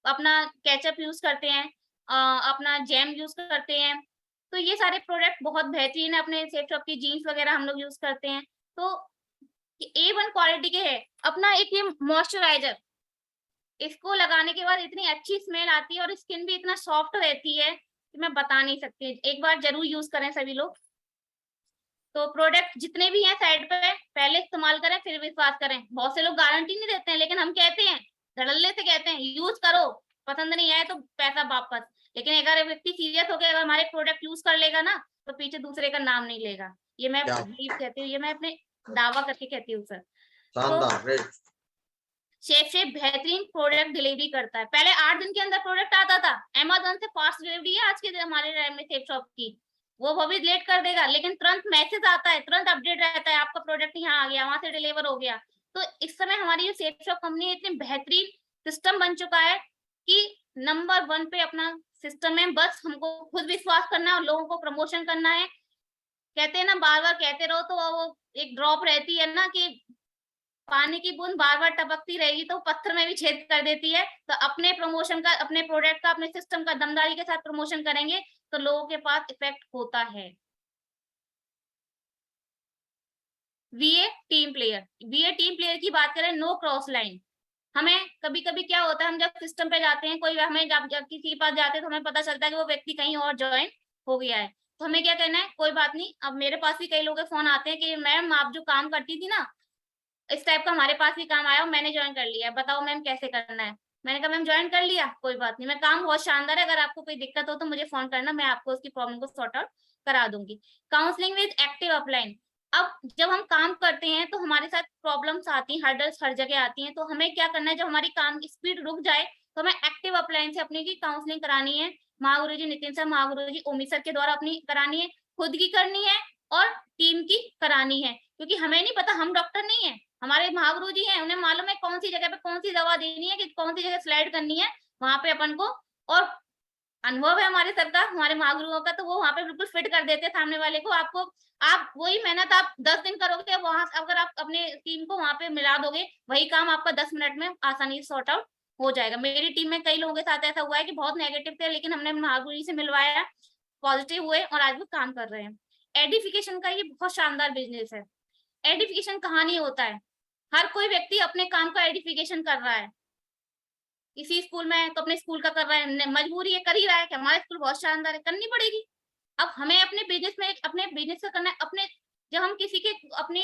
अपना केचप यूज करते हैं, अपना जैम यूज करते हैं। तो ये सारे प्रोडक्ट बहुत बेहतरीन है। अपने सेफ शॉप की जीन्स वगैरह हम लोग यूज करते हैं, तो A1 क्वालिटी के है। अपना एक ये मॉइस्चराइजर, इसको लगाने के बाद इतनी अच्छी स्मेल आती है और स्किन भी इतना सॉफ्ट रहती है कि मैं बता नहीं सकती। एक बार जरूर यूज करें सभी लोग। तो प्रोडक्ट जितने भी हैं साइड पे पहले इस्तेमाल करें फिर विश्वास करें। बहुत से लोग गारंटी नहीं देते हैं, लेकिन हम कहते हैं, धड़ल्ले से कहते हैं यूज करो, पसंद नहीं आए तो पैसा वापस। लेकिन अगर व्यक्ति सीरियस होकर अगर हमारे प्रोडक्ट यूज कर लेगा ना, तो पीछे दूसरे का नाम नहीं लेगा। ये मैं बिलीव कहती हूँ, ये मैं अपने दावा करके कहती हूँ सर। शानदार, ग्रेट। शेफ बेहतरीन प्रोडक्ट डिलीवरी करता है। पहले 8 दिन के अंदर प्रोडक्ट आता था, अमेज़न से फास्ट डिलीवरी है आज के हमारे टाइम में सेफ शॉप की। वो भी लेट कर देगा, लेकिन तुरंत मैसेज आता है, तुरंत अपडेट रहता है, आपका प्रोडक्ट यहाँ आ गया, वहां से डिलीवर हो गया। तो इस समय हमारी जो सेफ शॉप कंपनी है, इतनी बेहतरीन सिस्टम बन चुका है कि नंबर 1 पे अपना सिस्टम है। बस हमको खुद विश्वास करना है और लोगों को प्रमोशन करना है। कहते हैं ना, बार बार कहते रहो तो वो एक ड्रॉप रहती है ना, कि पानी की बूंद बार बार टपकती रहेगी तो पत्थर में भी छेद कर देती है। तो अपने प्रमोशन का, अपने प्रोडक्ट का, अपने सिस्टम का दमदारी के साथ प्रमोशन करेंगे तो लोगों के पास इफेक्ट होता है। वीए टीम प्लेयर, वीए टीम प्लेयर की बात करें, नो क्रॉस लाइन। हमें कभी कभी क्या होता है, हम जब सिस्टम पे जाते हैं, कोई हमें जब किसी के पास जाते हैं तो हमें पता चलता है कि वो व्यक्ति कहीं और ज्वाइन हो गया है। तो हमें क्या करना है, कोई बात नहीं। अब मेरे पास भी कई लोगों के फोन आते हैं कि मैम आप जो काम करती थी ना, इस टाइप का हमारे पास भी काम आया और मैंने ज्वाइन कर लिया है, बताओ मैम कैसे करना है। मैंने कहा मैम ज्वाइन कर लिया, कोई बात नहीं, मैं काम बहुत शानदार है, अगर आपको कोई दिक्कत हो तो मुझे फोन करना, मैं आपको उसकी प्रॉब्लम को सॉर्ट आउट करा दूंगी। Counselling with active upline. अब जब हम काम करते हैं तो हमारे साथ प्रॉब्लम्स आती हैं, हर्डल्स हर जगह आती हैं, तो हमें क्या करना है, जब हमारी काम की स्पीड रुक जाए तो हमें एक्टिव अपलाइन से अपनी की काउंसलिंग करानी है। महागुरु जी नितिन सर, महागुरु जी ओमी सर के द्वारा अपनी करानी है, खुद की करनी है और टीम की करानी है। क्योंकि हमें नहीं पता, हम डॉक्टर नहीं है, हमारे महागुरु जी हैं, उन्हें मालूम है कौन सी जगह पे कौन सी दवा देनी है, कि कौन सी जगह स्लाइड करनी है वहां पे अपन को। और अनुभव है हमारे सर का, हमारे महागुरुओं का, तो वो वहां पे बिल्कुल फिट कर देते हैं सामने वाले को। आपको आप वही मेहनत आप 10 दिन करोगे, वहां अगर आप अपने टीम को वहां पे मिला दोगे, वही काम आपका 10 मिनट में आसानी से सॉर्ट आउट हो जाएगा। मेरी टीम में कई लोगों के साथ ऐसा हुआ है कि बहुत नेगेटिव थे, लेकिन हमने महागुरु जी से मिलवाया, पॉजिटिव हुए और आज वो काम कर रहे हैं। एडिफिकेशन का ये बहुत शानदार बिजनेस है। एडिफिकेशन कहाँ नहीं होता है, हर कोई व्यक्ति अपने काम का एडिफिकेशन कर रहा है। किसी स्कूल में है तो अपने स्कूल का कर रहा है, मजबूरी है, कर ही रहा है कि हमारा स्कूल बहुत शानदार है, करनी पड़ेगी। अब हमें अपने बिजनेस में, अपने बिजनेस का करना है। अपने जब हम किसी के अपने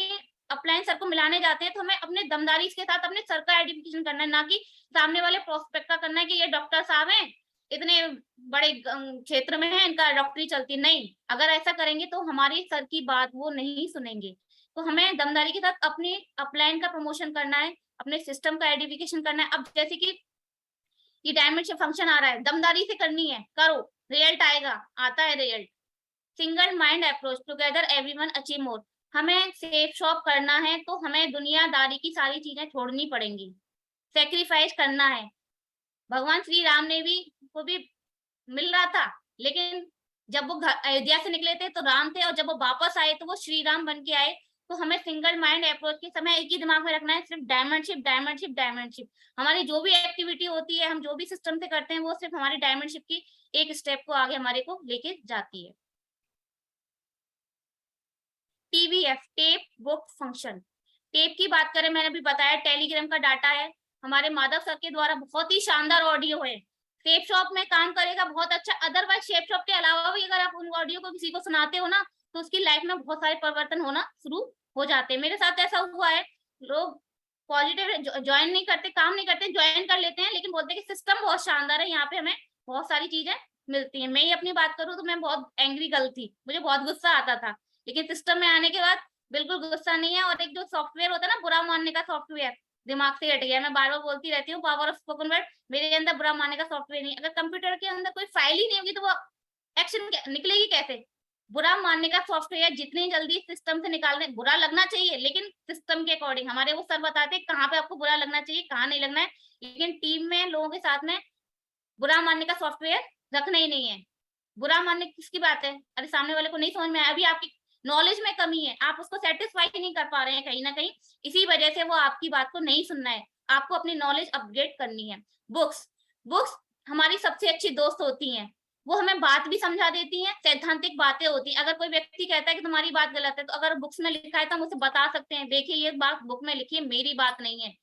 अपलाइन सर को मिलाने जाते हैं तो हमें अपने दमदारी के साथ अपने सर का आइडेंटिफिकेशन करना है, ना कि सामने वाले प्रोस्पेक्ट का करना है कि ये डॉक्टर साहब हैं, इतने बड़े क्षेत्र में है, इनका डॉक्टरी चलती नहीं। अगर ऐसा करेंगे तो हमारी सर की बात वो नहीं सुनेंगे। तो हमें दमदारी के साथ अपने अपलाइन का प्रमोशन करना है, अपने सिस्टम का आइडेंटिफिकेशन करना है। अब जैसे कि ये डायमंड फंक्शन आ रहा है, दमदारी से करनी है, करो, रिजल्ट आएगा, आता है result. Single mind approach, together everyone achieve more. हमें सेफ शॉप करना है तो हमें दुनियादारी की सारी चीजें छोड़नी पड़ेंगी, सेक्रीफाइस करना है। भगवान श्री राम ने भी को भी मिल रहा था, लेकिन जब वो अयोध्या से निकले थे तो राम थे, और जब वो वापस आए तो वो श्री राम बन के आए। तो हमें सिंगल माइंड अप्रोच के समय एक ही दिमाग में रखना है, सिर्फ डायमंडशिप डायमंडशिप डायमंडशिप। हमारी जो भी एक्टिविटी होती है, हम जो भी सिस्टम से करते हैं, वो सिर्फ हमारी डायमंडशिप की एक स्टेप को आगे हमारे को लेके जाती है। TBF, tape book function. Tape की बात करें, मैंने भी बताया टेलीग्राम का डाटा है, हमारे माधव सर के द्वारा बहुत ही शानदार ऑडियो है, शेप शॉप में काम करेगा बहुत अच्छा। अदरवाइज शेप शॉप के अलावा भी अगर आप उन ऑडियो को किसी को सुनाते हो ना, तो उसकी लाइफ में बहुत सारे परिवर्तन होना शुरू हो जाते हैं। मेरे साथ ऐसा हुआ है, लोग पॉजिटिव ज्वाइन नहीं करते, काम नहीं करते, ज्वाइन कर लेते हैं, लेकिन बोलते हैं कि सिस्टम बहुत शानदार है, यहाँ पे हमें बहुत सारी चीजें मिलती हैं। मैं ही अपनी बात करूँ तो मैं बहुत एंग्री गर्ल थी, मुझे बहुत गुस्सा आता था, लेकिन सिस्टम में आने के बाद बिल्कुल गुस्सा नहीं है। और एक जो सॉफ्टवेयर होता है ना, बुरा मानने का सॉफ्टवेयर, दिमाग से हट गया। मैं बार बार बोलती रहती हूँ, पावर ऑफ स्पोकन वर्ड, मेरे अंदर बुरा मानने का सॉफ्टवेयर नहीं। अगर कंप्यूटर के अंदर कोई फाइल ही नहीं होगी तो वो एक्शन निकलेगी कैसे? बुरा मानने का सॉफ्टवेयर जितनी जल्दी सिस्टम से निकालने, बुरा लगना चाहिए लेकिन सिस्टम के अकॉर्डिंग। हमारे वो सर बताते हैं कहाँ पे आपको बुरा लगना चाहिए, कहाँ नहीं लगना है, लेकिन टीम में लोगों के साथ में बुरा मानने का सॉफ्टवेयर रखना ही नहीं है। बुरा मानने किसकी बात है? अरे सामने वाले को नहीं समझ में आया, अभी आपकी नॉलेज में कमी है, आप उसको सेटिस्फाई नहीं कर पा रहे हैं कहीं ना कहीं, इसी वजह से वो आपकी बात को नहीं सुनना है। आपको अपनी नॉलेज अपग्रेड करनी है। बुक्स हमारी सबसे अच्छी दोस्त होती हैं, वो हमें बात भी समझा देती हैं, सैद्धांतिक बातें होती हैं। अगर कोई व्यक्ति कहता है कि तुम्हारी बात गलत है, तो अगर बुक्स में लिखा है तो हम उसे बता सकते हैं, देखिए ये बात बुक में लिखी है, मेरी बात नहीं है,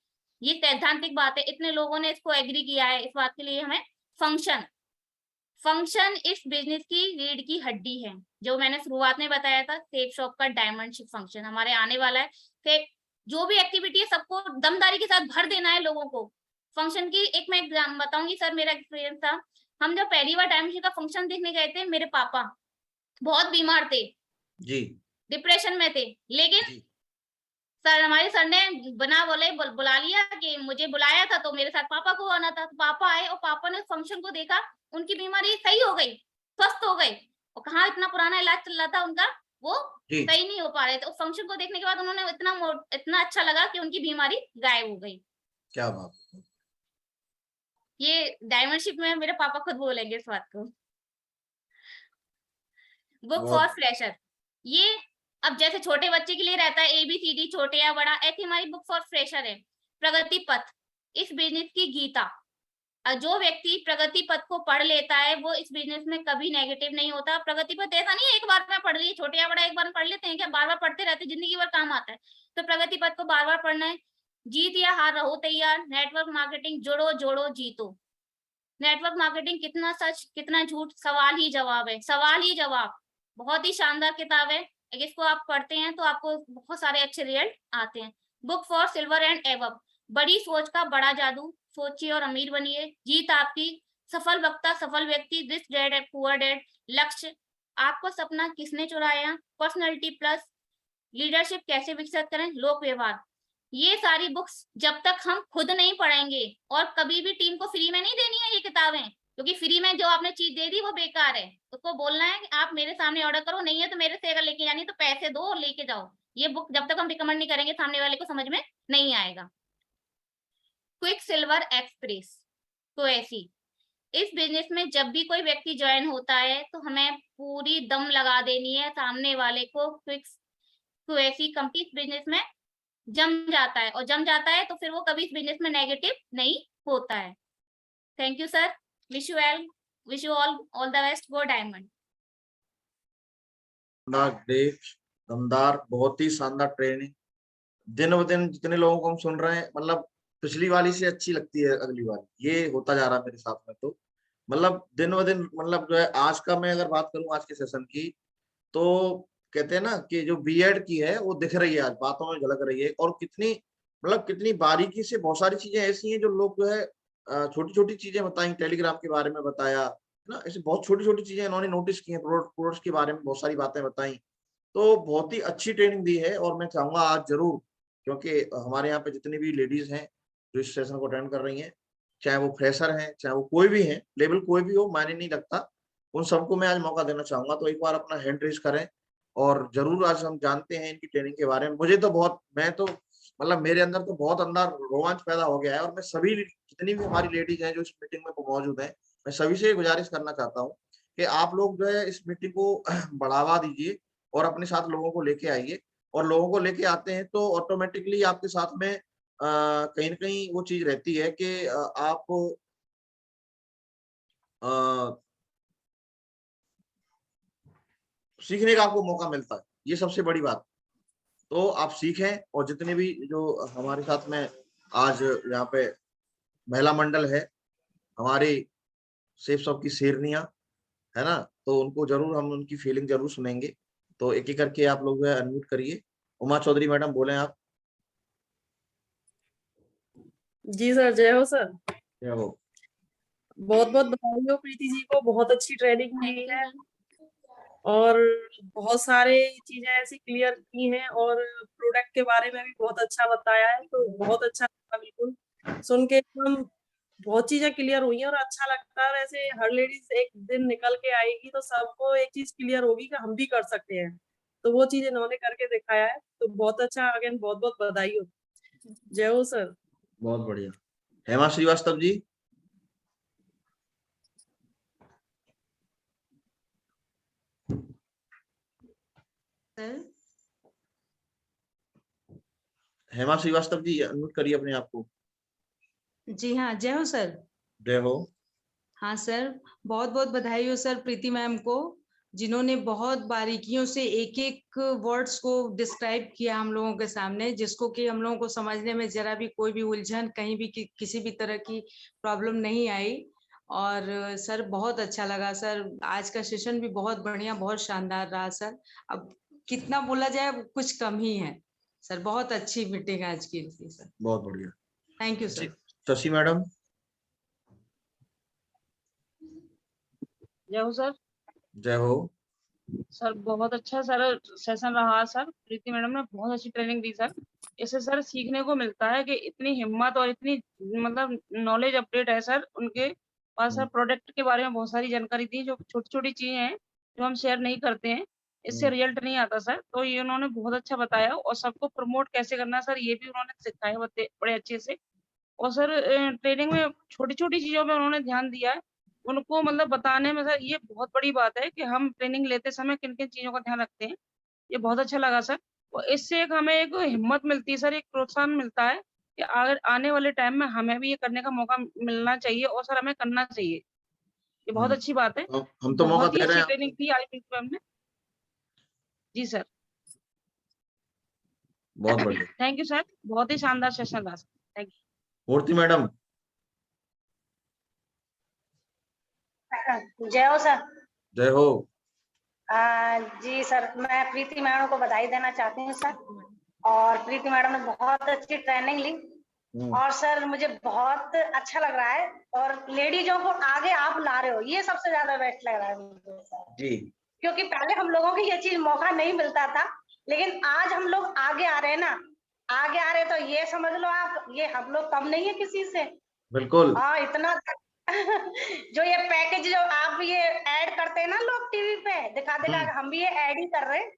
ये सैद्धांतिक बात है, इतने लोगों ने इसको एग्री किया है। इस बात के लिए हमें फंक्शन इस बिजनेस की रीढ़ की हड्डी है, जो मैंने शुरुआत में बताया था, सेफ शॉप का डायमंडशिप फंक्शन हमारे आने वाला है। जो भी एक्टिविटी है सबको दमदारी के साथ भर देना है लोगों को। फंक्शन की एक मैं एग्जाम बताऊंगी सर, मेरा एक्सपीरियंस था। हम जब पहली बार डायमंडशिप का फंक्शन देखने गए थे, मेरे पापा बहुत बीमार थे जी, डिप्रेशन में थे, लेकिन जी, सर हमारे सर ने बना बोले बुला लिया कि मुझे बुलाया था तो मेरे साथ पापा को आना था, तो पापा आए और पापा ने फंक्शन को देखा, उनकी बीमारी सही हो गई, स्वस्थ हो गई। और कहाँ इतना पुराना इलाज चल रहा था उनका, वो जी, सही नहीं हो पा रहे थे। उस फंक्शन को देखने के बाद उन्होंने इतना अच्छा लगा कि उनकी बीमारी गायब हो गई। क्या बात। ये डायमंडशिप में मेरे पापा खुद बोलेंगे इस बात को। बुक फॉर फ्रेशर, ये अब जैसे छोटे बच्चे के लिए रहता है ABCD, छोटे या बड़ा, ऐसी हमारी बुक फॉर फ्रेशर है। प्रगति पथ, इस बिजनेस की गीता। जो व्यक्ति प्रगति पथ को पढ़ लेता है, वो इस बिजनेस में कभी नेगेटिव नहीं होता। प्रगति पथ ऐसा नहीं है एक बार में पढ़ ली, छोटे या बड़ा एक बार में पढ़ लेते हैं क्या? बार बार पढ़ते रहते, जिंदगी भर काम आता है। तो प्रगति पथ को बार बार पढ़ना है। जीत या हार रहो तैयार। नेटवर्क मार्केटिंग, जोड़ो जोड़ो जीतो। नेटवर्क मार्केटिंग कितना सच कितना झूठ, सवाल ही जवाब है, सवाल ही जवाब। बहुत ही शानदार किताब है, इसको आप पढ़ते हैं तो आपको बहुत सारे अच्छे रिजल्ट आते हैं। Book for silver and above, बड़ी सोच का बड़ा जादू, सोचिए और अमीर बनिए। जीत आपकी। सफल वक्ता सफल व्यक्ति, rich dad and poor dad. लक्ष्य, आपको सपना किसने चुराया। पर्सनैलिटी प्लस, लीडरशिप कैसे विकसित करें। लोक व्यवहार। ये सारी बुक्स जब तक हम खुद नहीं पढ़ेंगे, और कभी भी टीम को फ्री में नहीं देनी है ये किताबें, क्योंकि फ्री में जो आपने चीज दे दी वो बेकार है। उसको बोलना है कि आप मेरे सामने ऑर्डर करो, नहीं है तो मेरे से अगर लेके जानी तो पैसे दो और लेके जाओ। ये बुक जब तक हम रिकमेंड नहीं करेंगे, सामने वाले को समझ में नहीं आएगा। क्विक सिल्वर एक्सप्रेस, तो ऐसी इस बिजनेस में जब भी कोई व्यक्ति ज्वाइन होता है तो हमें पूरी दम लगा देनी है सामने वाले को। क्विक तो ऐसी कंपनी इस बिजनेस में जम जाता है, और जम जाता है तो फिर वो कभी इस बिजनेस में नेगेटिव नहीं होता है। Thank you sir, wish you all the best, go diamond. दमदार, बहुत ही शानदार ट्रेनिंग। दिन ब दिन जितने लोगों को हम सुन रहे हैं, मतलब पिछली वाली से अच्छी लगती है अगली वाली, ये होता जा रहा है मेरे साथ में। तो मतलब दिन ब दिन, मतलब जो है आज का मैं अगर बात करूं आज के सेशन की, तो कहते हैं ना कि जो बीएड की है वो दिख रही है, आज बातों में झलक रही है। और कितनी मतलब कितनी बारीकी से बहुत सारी चीजें ऐसी हैं जो लोग जो है छोटी छोटी चीजें बताई, टेलीग्राम के बारे में बताया ना, ऐसे बहुत छोटी छोटी चीजें इन्होंने नोटिस की हैं, प्रोडक्ट्स के बारे में बहुत सारी बातें बताई। तो बहुत ही अच्छी ट्रेनिंग दी है, और मैं चाहूंगा आज जरूर, क्योंकि हमारे यहाँ पे जितनी भी लेडीज हैं जो इस सेशन को अटेंड कर रही हैं, चाहे वो फ्रेशर हैं चाहे वो कोई भी है, लेवल कोई भी हो मायने नहीं रखता, उन सबको मैं आज मौका देना चाहूंगा। तो एक बार अपना हैंड रेज करें, और जरूर आज हम जानते हैं इनकी ट्रेनिंग के बारे में। मुझे तो बहुत, मैं तो मतलब मेरे अंदर तो बहुत अंदर रोमांच पैदा हो गया है, और मैं सभी जितनी भी हमारी लेडीज हैं जो इस मीटिंग में मौजूद हैं, मैं सभी से गुजारिश करना चाहता हूँ कि आप लोग जो है इस मीटिंग को बढ़ावा दीजिए और अपने साथ लोगों को लेके आइए, और लोगों को लेके आते हैं तो ऑटोमेटिकली आपके साथ में कहीं ना कहीं वो चीज रहती है कि आप सीखने का आपको मौका मिलता है, ये सबसे बड़ी बात। तो आप सीखें, और जितने भी जो हमारे साथ में आज यहाँ पे महिला मंडल है, हमारी सेफ सब की शेरनियां है ना, तो उनको जरूर हम उनकी फीलिंग जरूर सुनेंगे। तो एक एक करके आप लोग अनम्यूट करिए। उमा चौधरी मैडम बोले आप। जी सर, जय हो सर। क्या हो? बहुत बहुत बधाई हो प्रीति जी को, बहुत अच्छी ट्रेनिंग ली है और बहुत सारे चीजें ऐसी क्लियर की हैं और प्रोडक्ट के बारे में भी बहुत अच्छा बताया है, तो बहुत अच्छा लगा बिल्कुल सुन के। एकदम बहुत चीजें क्लियर हुई हैं और अच्छा लगता है। वैसे हर लेडीज एक दिन निकल के आएगी तो सबको एक चीज क्लियर होगी कि हम भी कर सकते हैं, तो वो चीज इन्होंने करके दिखाया है, तो बहुत अच्छा। अगेन बहुत बहुत बधाई हो। जय हो सर। बहुत बढ़िया। हेमा श्रीवास्तव जी। सर हेमा श्रीवास्तव जी अनम्यूट करिए अपने आप को। जी हाँ, जय हो सर। जय हो। हाँ सर, बहुत बहुत बधाई हो सर प्रीति मैम को, जिन्होंने बहुत बारीकियों से एक एक वर्ड्स को डिस्क्राइब किया हम लोगों के सामने, जिसको कि हम लोगों को समझने में जरा भी कोई भी उलझन, कहीं भी किसी भी तरह की प्रॉब्लम नहीं आई। और सर बहुत अच्छा लगा सर, आज का सेशन भी बहुत बढ़िया, बहुत शानदार रहा सर। अब कितना बोला जाए, कुछ कम ही है सर। बहुत अच्छी मीटिंग आज की थी सर। बहुत बढ़िया। Thank you sir. Shashi madam. जय हो सर। जय हो। सर बहुत अच्छा सर सेशन रहा सर, प्रीति मैडम ने बहुत अच्छी ट्रेनिंग दी सर। इससे सर सीखने को मिलता है कि इतनी हिम्मत और इतनी मतलब नॉलेज अपडेट है सर उनके पास। सर प्रोडक्ट के बारे में बहुत सारी जानकारी दी, जो छोटी छोटी चीजें हैं जो हम शेयर नहीं करते हैं, इससे रिजल्ट नहीं आता सर। तो ये उन्होंने बहुत अच्छा बताया, और सबको प्रमोट कैसे करना सर ये भी उन्होंने सिखाया बड़े अच्छे से। और सर ट्रेनिंग में छोटी छोटी चीजों में उन्होंने ध्यान दिया है, उनको मतलब बताने में सर ये बहुत बड़ी बात है कि हम ट्रेनिंग लेते समय किन किन चीजों का ध्यान रखते हैं। ये बहुत अच्छा लगा सर। और इससे एक हमें एक हिम्मत मिलती है सर, एक प्रोत्साहन मिलता है कि अगर आने वाले टाइम में हमें भी ये करने का मौका मिलना चाहिए और सर हमें करना चाहिए। ये बहुत अच्छी बात है। हम तो मौका बहुत ही दे रहे अच्छी हैं। ट्रेनिंग थी आज प्रीति मैम ने। जी सर। बहुत बढ़िया। थैंक यू सर, बहुत ही शानदार सेशन रहा sir. Thank you. Murthy madam. जय हो सर। जय हो। जी सर, मैं प्रीति मैडम को बधाई देना चाहती हूँ सर। और प्रीति मैडम ने बहुत अच्छी ट्रेनिंग ली और सर मुझे बहुत अच्छा लग रहा है। और लेडीजों को आगे आप ला रहे हो, ये सबसे ज्यादा बेस्ट लग रहा है मुझे सर जी। क्योंकि पहले हम लोगों को ये चीज मौका नहीं मिलता था, लेकिन आज हम लोग आगे आ रहे हैं ना, आगे आ रहे तो ये समझ लो आप, ये हम लोग कम नहीं है किसी से। बिल्कुल। हाँ इतना जो ये पैकेज जो आप ये ऐड करते हैं ना लोग टीवी पे, दिखा दिखा के हम भी ये ऐड ही कर रहे हैं,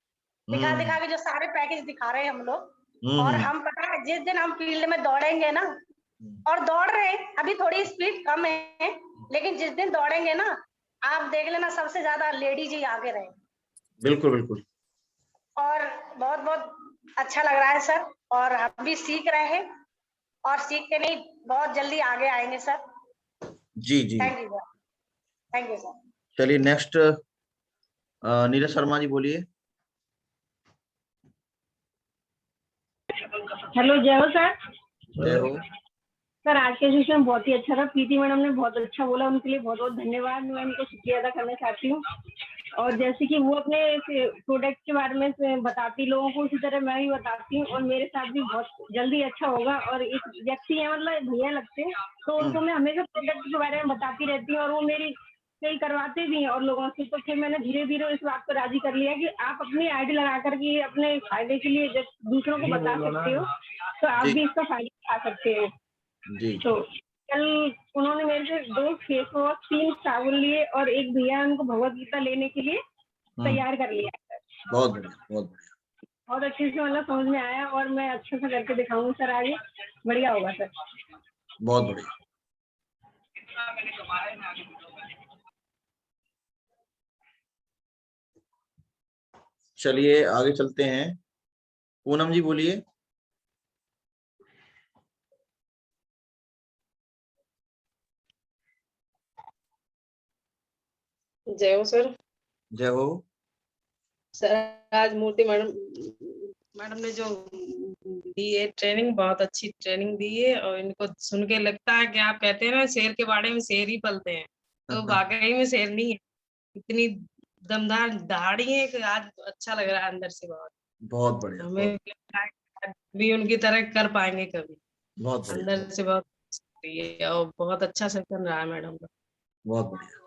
दिखा दिखा के जो सारे पैकेज दिखा रहे हैं हम लोग। और हम पता है जिस दिन हम फील्ड में दौड़ेंगे ना, और दौड़ रहे हैं, अभी थोड़ी स्पीड कम है, लेकिन जिस दिन दौड़ेंगे ना, आप देख लेना सबसे ज्यादा लेडीज ही आगे रहे। बिल्कुल बिल्कुल। और बहुत बहुत अच्छा लग रहा है सर, और हम भी सीख रहे हैं और सीख के नहीं बहुत जल्दी आगे आएंगे सर। जी जी। Thank you sir. Thank you sir. चलिए नेक्स्ट नीरज शर्मा जी बोलिए। हेलो, जय हो सर। जय हो। सर आज के सेशन बहुत ही अच्छा था, प्रीति मैडम ने बहुत अच्छा बोला, उनके लिए बहुत बहुत धन्यवाद। मैं उनको शुक्रिया अदा करना चाहती हूँ। और जैसे कि वो अपने प्रोडक्ट के बारे में बताती लोगों को, उसी तरह मैं भी बताती हूँ और मेरे साथ भी बहुत जल्दी अच्छा होगा। और एक व्यक्ति है, मतलब भैया लगते हैं, तो उनको मैं हमेशा प्रोडक्ट के बारे में बताती रहती हूँ और वो मेरी कई करवाते भी हैं और लोगों से। तो फिर मैंने धीरे धीरे इस बात को राजी कर लिया कि आप अपनी आईडी लगा करके अपने फायदे के लिए जब दूसरों को बता सकते हो तो आप भी इसका फायदा उठा सकते हो। जी। तो कल उन्होंने मेरे से 2 फेस वॉश, 3 साबुन लिए और एक भैया उनको भगवत गीता लेने के लिए तैयार कर लिया। बहुत बढ़िया, बहुत बढ़िया। बहुत अच्छे से मतलब समझ में आया और मैं अच्छे से करके दिखाऊंगी सर, आगे बढ़िया होगा सर। बहुत बढ़िया। चलिए आगे चलते हैं। पूनम जी बोलिए। जय हो सर। जय हो सर आज मूर्ति मैडम ने जो दी है ट्रेनिंग, बहुत अच्छी ट्रेनिंग दी है और इनको सुन के लगता है कि आप कहते हैं ना शेर के बाड़े में शेर ही पलते हैं, तो वाकई में शेर नहीं है, इतनी दमदार दाढ़ी है कि आज अच्छा लग रहा है अंदर से। बहुत बढ़िया। हमें लगता है भी उनकी तरह कर पाएंगे कभी, बहुत अंदर से बहुत और बहुत अच्छा सेशन रहा है मैडम का। बहुत बढ़िया।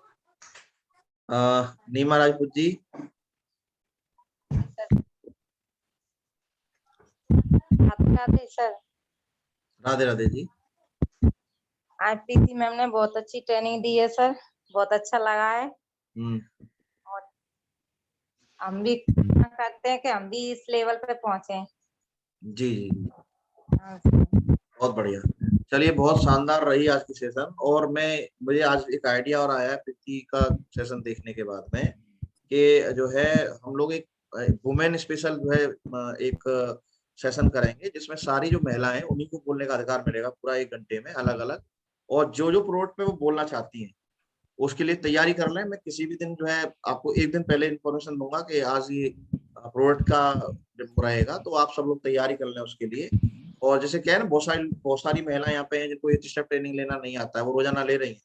नीमा राजपूत जी। राधे सर। राधे राधे जी। आज प्रीति मैम ने बहुत अच्छी ट्रेनिंग दी है सर, बहुत अच्छा लगा है। और हम भी करते हैं कि हम भी इस लेवल पे पहुंचे। जी जी बहुत बढ़िया। चलिए बहुत शानदार रही आज की सेशन। और मुझे आज एक आइडिया और आया प्रीति का सेशन देखने के बाद में कि जो है हम लोग एक वुमेन स्पेशल जो है एक सेशन करेंगे जिसमें सारी जो महिलाएं उन्हीं को बोलने का अधिकार मिलेगा पूरा 1 घंटे में अलग अलग, और जो जो प्रोडक्ट पे वो बोलना चाहती हैं उसके लिए तैयारी कर लें। मैं किसी भी दिन जो है आपको 1 दिन पहले इन्फॉर्मेशन दूंगा कि आज ये प्रोडक्ट का डेमो रहेगा, तो आप सब लोग तैयारी कर लें उसके लिए। और जैसे क्या है ना, बहुत सारी महिलाएं यहाँ पे हैं जिनको 8 स्टेप ट्रेनिंग लेना नहीं आता है, वो रोजाना ले रही हैं।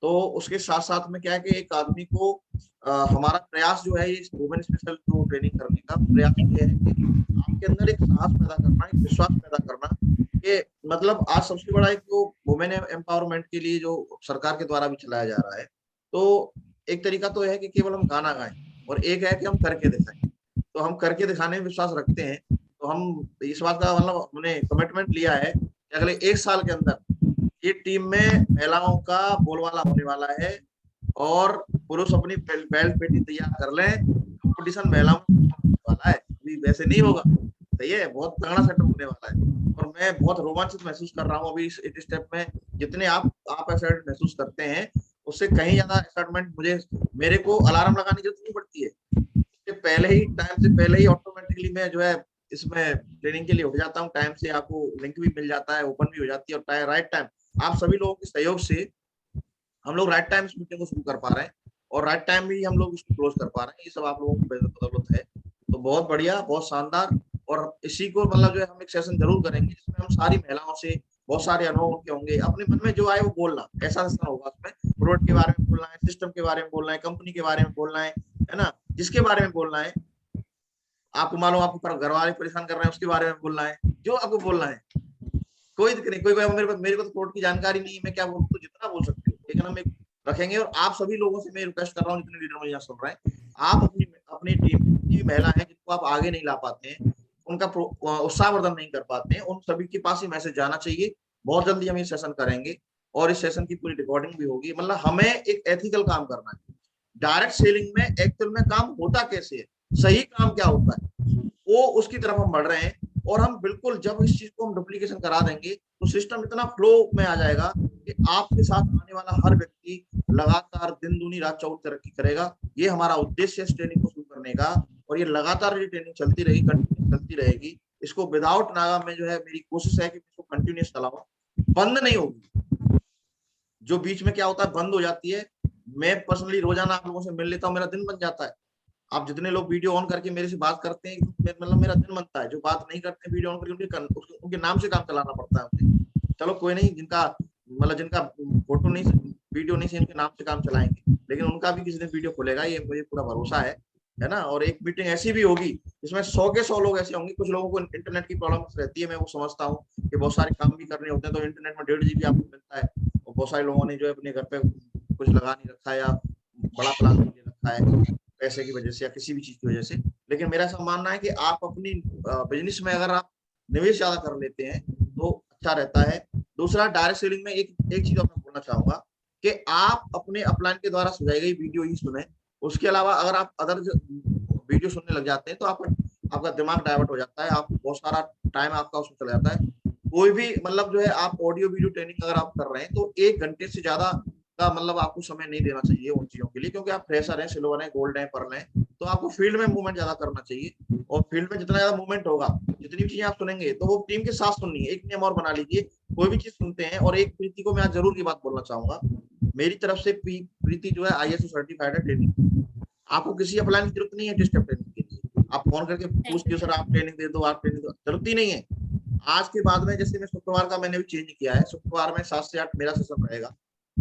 तो उसके साथ साथ में क्या है कि एक आदमी को हमारा प्रयास जो है ये वुमेन स्पेशल जो ट्रेनिंग करने का प्रयास ये है कि आपके अंदर एक साहस पैदा करना, एक विश्वास पैदा करना कि मतलब आज सबसे बड़ा एक जो वुमेन एम्पावरमेंट के लिए जो सरकार के द्वारा भी चलाया जा रहा है, तो एक तरीका तो है कि केवल हम गाना गाएं और एक है कि हम करके दिखाएं। तो हम करके दिखाने में विश्वास रखते हैं, तो हम इस बात का मतलब हमने कमिटमेंट लिया है कि अगले 1 साल के अंदर ये टीम में महिलाओं का बोलबाला होने वाला है और पुरुष अपनी बेल्ट पेटी तैयार कर लें। कंपटीशन महिलाओं में होने वाला है, अभी वैसे नहीं होगा, सही है, बहुत तगड़ा सेटअप होने वाला है। और मैं बहुत रोमांचित महसूस कर रहा हूँ अभी इस स्टेप में। जितने आप एक्साइटेड महसूस करते हैं उससे कहीं ज्यादा एक्साइटमेंट मेरे को अलार्म लगाने की जरूरत नहीं पड़ती है। पहले ही टाइम से पहले ही ऑटोमेटिकली मैं जो है इसमें ट्रेनिंग के लिए उठ जाता हूँ टाइम से। आपको लिंक भी मिल जाता है, ओपन भी हो जाती है, और राइट टाइम आप सभी लोगों के सहयोग से हम लोग राइट टाइम इस मीटिंग को शुरू कर पा रहे हैं और राइट टाइम भी हम लोग इसको क्लोज कर पा रहे हैं। ये सब आप लोगों की बदौलत है, तो बहुत बढ़िया, बहुत शानदार। और इसी को मतलब जो है हम एक सेशन जरूर करेंगे जिसमें हम सारी महिलाओं से बहुत सारे अनुभव उनके होंगे, अपने मन में जो आए वो बोलना, ऐसा सेशन होगा। उसमें प्रोडक्ट के बारे में बोलना है, सिस्टम के बारे में बोलना है, कंपनी के बारे में बोलना है ना, जिसके बारे में बोलना है। आपको मालूम आपको घर वाले परेशान कर रहे हैं उसके बारे में बोलना है, जो आपको बोलना है, कोई दिक्कत नहीं। कोई मेरे को तो प्रोडक्ट की जानकारी नहीं है, मैं क्या बोलूं, तो जितना बोल सकते हो, लेकिन हम एक रखेंगे। और आप सभी लोगों से मैं रिक्वेस्ट कर रहा हूँ, जितने लीडर मुझे यहाँ सुन रहे हैं, आप अपनी टीम जितनी महिला है जिनको आप आगे नहीं ला पाते हैं, उनका उत्साहवर्धन नहीं कर पाते हैं, उन सभी के पास ही मैसेज जाना चाहिए। बहुत जल्दी हम ये सेशन करेंगे और इस सेशन की पूरी रिकॉर्डिंग भी होगी। मतलब हमें एक एथिकल काम करना है। डायरेक्ट सेलिंग में एक्चुअल में काम होता कैसे है, सही काम क्या होता है, वो उसकी तरफ हम बढ़ रहे हैं। और हम बिल्कुल जब इस चीज को हम डुप्लीकेशन करा देंगे तो सिस्टम इतना फ्लो में आ जाएगा कि आपके साथ आने वाला हर व्यक्ति लगातार दिन दूनी रात चौगुनी तरक्की करेगा। ये हमारा उद्देश्य है इस ट्रेनिंग को शुरू करने का, और ये लगातार ये ट्रेनिंग चलती रहेगी, कंटिन्यूस चलती रहेगी। इसको विदाउट नागा में जो है मेरी कोशिश है कि इसको कंटिन्यूस चलाऊं, बंद नहीं होगी। जो बीच में क्या होता है बंद हो जाती है। मैं पर्सनली रोजाना आप लोगों से मिल लेता हूँ, मेरा दिन बन जाता है। आप जितने लोग वीडियो ऑन करके मेरे से बात करते हैं, मतलब मेरा दिन बनता है। जो बात नहीं करते वीडियो ऑन करके उनके नाम से काम चलाना पड़ता है मुझे। चलो कोई नहीं, जिनका फोटो नहीं, वीडियो नहीं से, इनके नाम से काम चलाएंगे, लेकिन उनका भी किसी दिन वीडियो खुलेगा, ये मुझे पूरा भरोसा है ना। और एक मीटिंग ऐसी भी होगी जिसमें 100 के 100 लोग ऐसे होंगे। कुछ लोगों को इंटरनेट की प्रॉब्लम रहती है, मैं वो समझता हूँ कि बहुत सारे काम भी करने होते हैं, तो इंटरनेट में 1.5 GB आपको मिलता है, और बहुत सारे लोगों ने जो है अपने घर पे कुछ लगा नहीं रखा है या बड़ा प्लान नहीं रखा है पैसे की वजह से या किसी भी चीज की वजह से। लेकिन मेरा ऐसा मानना है कि आप अपनी बिजनेस में अगर आप निवेश ज्यादा कर लेते हैं तो अच्छा रहता है। दूसरा, डायरेक्ट सेलिंग में एक चीज मैं बोलना चाहूंगा कि आप अपने अपलाइन के द्वारा सुझाई गई वीडियो ही सुने। उसके अलावा अगर आप अदर वीडियो सुनने लग जाते हैं तो आपका दिमाग डाइवर्ट हो जाता है, आप बहुत सारा टाइम आपका उसमें चला जाता है। कोई भी मतलब जो है आप ऑडियो वीडियो ट्रेनिंग अगर आप कर रहे हैं तो 1 घंटे से ज्यादा का मतलब आपको समय नहीं देना चाहिए उन चीजों के लिए, क्योंकि आप फ्रेशर हैं, सिल्वर हैं, गोल्ड हैं, पर्ल हैं, तो आपको फील्ड में मूवमेंट ज्यादा करना चाहिए, और फील्ड में जितना ज्यादा मूवमेंट होगा, जितनी भी चीजें आप सुनेंगे तो वो टीम के साथ सुननी है। एक नियम और बना लीजिए, कोई भी चीज सुनते हैं, और एक प्रीति को मैं आज जरूर की बात बोलना चाहूंगा, मेरी तरफ से प्रीति जो है ISO सर्टिफाइड है ट्रेनिंग। आपको किसी अप्लाई की जरूरत नहीं है टेस्ट ट्रेनिंग के लिए। आप फोन करके पूछते हो सर आप ट्रेनिंग दे दो, आप ट्रेनिंग दो, जरूरत ही नहीं है। आज के बाद में जैसे मैं शुक्रवार का मैंने भी चेंज किया है, शुक्रवार में 7 से 8 मेरा सेशन रहेगा,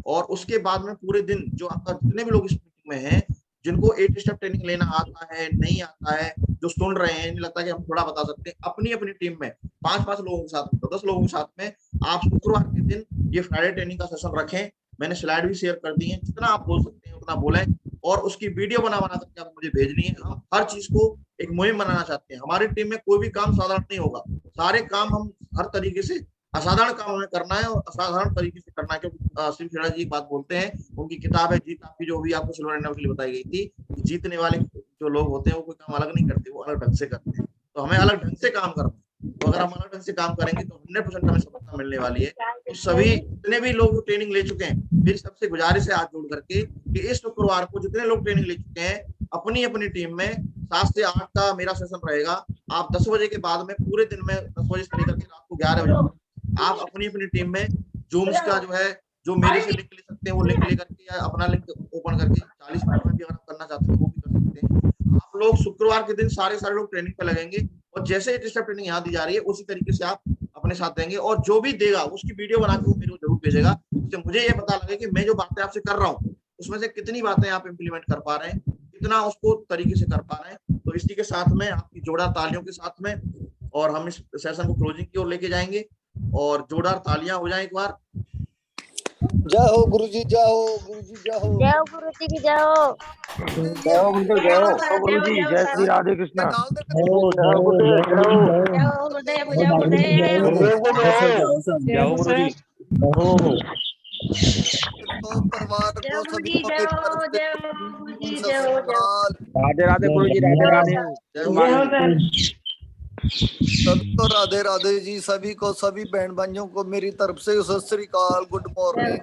और उसके बाद में पूरे दिन जो आपका जितने भी लोग इस मीटिंग में हैं, जिनको 8 स्टेप ट्रेनिंग लेना आता है नहीं आता है, जो सुन रहे हैं, नहीं लगता कि हम थोड़ा बता सकते हैं, अपनी अपनी टीम में 5-5 लोगों के साथ, 10 लोगों के साथ में आप शुक्रवार के दिन ये फ्राइडे ट्रेनिंग का सेशन रखें। मैंने स्लाइड भी शेयर कर दी है, जितना आप बोल सकते हैं उतना बोलें, और उसकी वीडियो बना करके आप मुझे भेजनी है। हम हर चीज को एक मुहिम बनाना चाहते हैं। हमारी टीम में कोई भी काम साधारण नहीं होगा, सारे काम हम हर तरीके से असाधारण काम हमें करना है, और असाधारण तरीके से करना है। क्योंकि शिव खेड़ा जी एक बात बोलते हैं, उनकी किताब है जीत आपकी, जो भी आपको सिल्वर यूनिवर्सिटी बताई गई थी, जीतने वाले जो लोग होते हैं वो कोई काम अलग नहीं करते, वो अलग ढंग से करते हैं। तो हमें अलग ढंग से काम करना है। तो अगर हम अलग ढंग से काम करेंगे तो 100% हमें सफलता मिलने वाली है। तो सभी जितने भी लोग ट्रेनिंग ले चुके हैं, मेरी सबसे गुजारिश है हाथ जोड़ करके कि इस शुक्रवार को जितने लोग ट्रेनिंग ले चुके हैं, अपनी अपनी टीम में 7 से 8 का मेरा सेशन रहेगा। आप 10 बजे के बाद में पूरे दिन में 10 बजे से लेकर के रात को 11 बजे आप अपनी अपनी टीम में जूम्स का जो है, जो मेरे से लिंक ले सकते हैं वो लिंक लेकर के, या अपना लिंक ओपन करके 40 मिनट में भी अगर आप करना चाहते हैं वो भी कर सकते हैं। आप लोग शुक्रवार के दिन सारे लोग ट्रेनिंग पे लगेंगे, और जैसे एक स्टेप ट्रेनिंग यहाँ दी जा रही है उसी तरीके से आप अपने साथ देंगे, और जो भी देगा उसकी वीडियो बना के वो मेरे को जरूर भेजेगा, जिससे मुझे ये पता लगे कि मैं जो बातें आपसे कर रहा हूँ उसमें से कितनी बातें आप इम्प्लीमेंट कर पा रहे हैं, कितना उसको तरीके से कर पा रहे हैं। तो इसी के साथ में आपकी जोरदार तालियों के साथ में, और हम इस सेशन को क्लोजिंग की ओर लेके जाएंगे, और जोरदार तालियां हो जाए एक बार। जय हो गुरुजी, जय हो गुरुजी, जय हो, जय हो गुरुजी की जय हो, जय हो गुरुदेव, जय हो गुरुजी, जय श्री राधे कृष्णा। जय हो गुरुदेव, जय हो गुरुदेव, गुरुदेव को जय हो गुरुजी। तो परिवार को सभी को जय हो गुरुजी, जय हो। राधे राधे गुरुजी, राधे राधे। सभी को राधे राधे जी, सभी को, सभी बहन भाइयों को मेरी तरफ से सत श्री अकाल, गुड मॉर्निंग।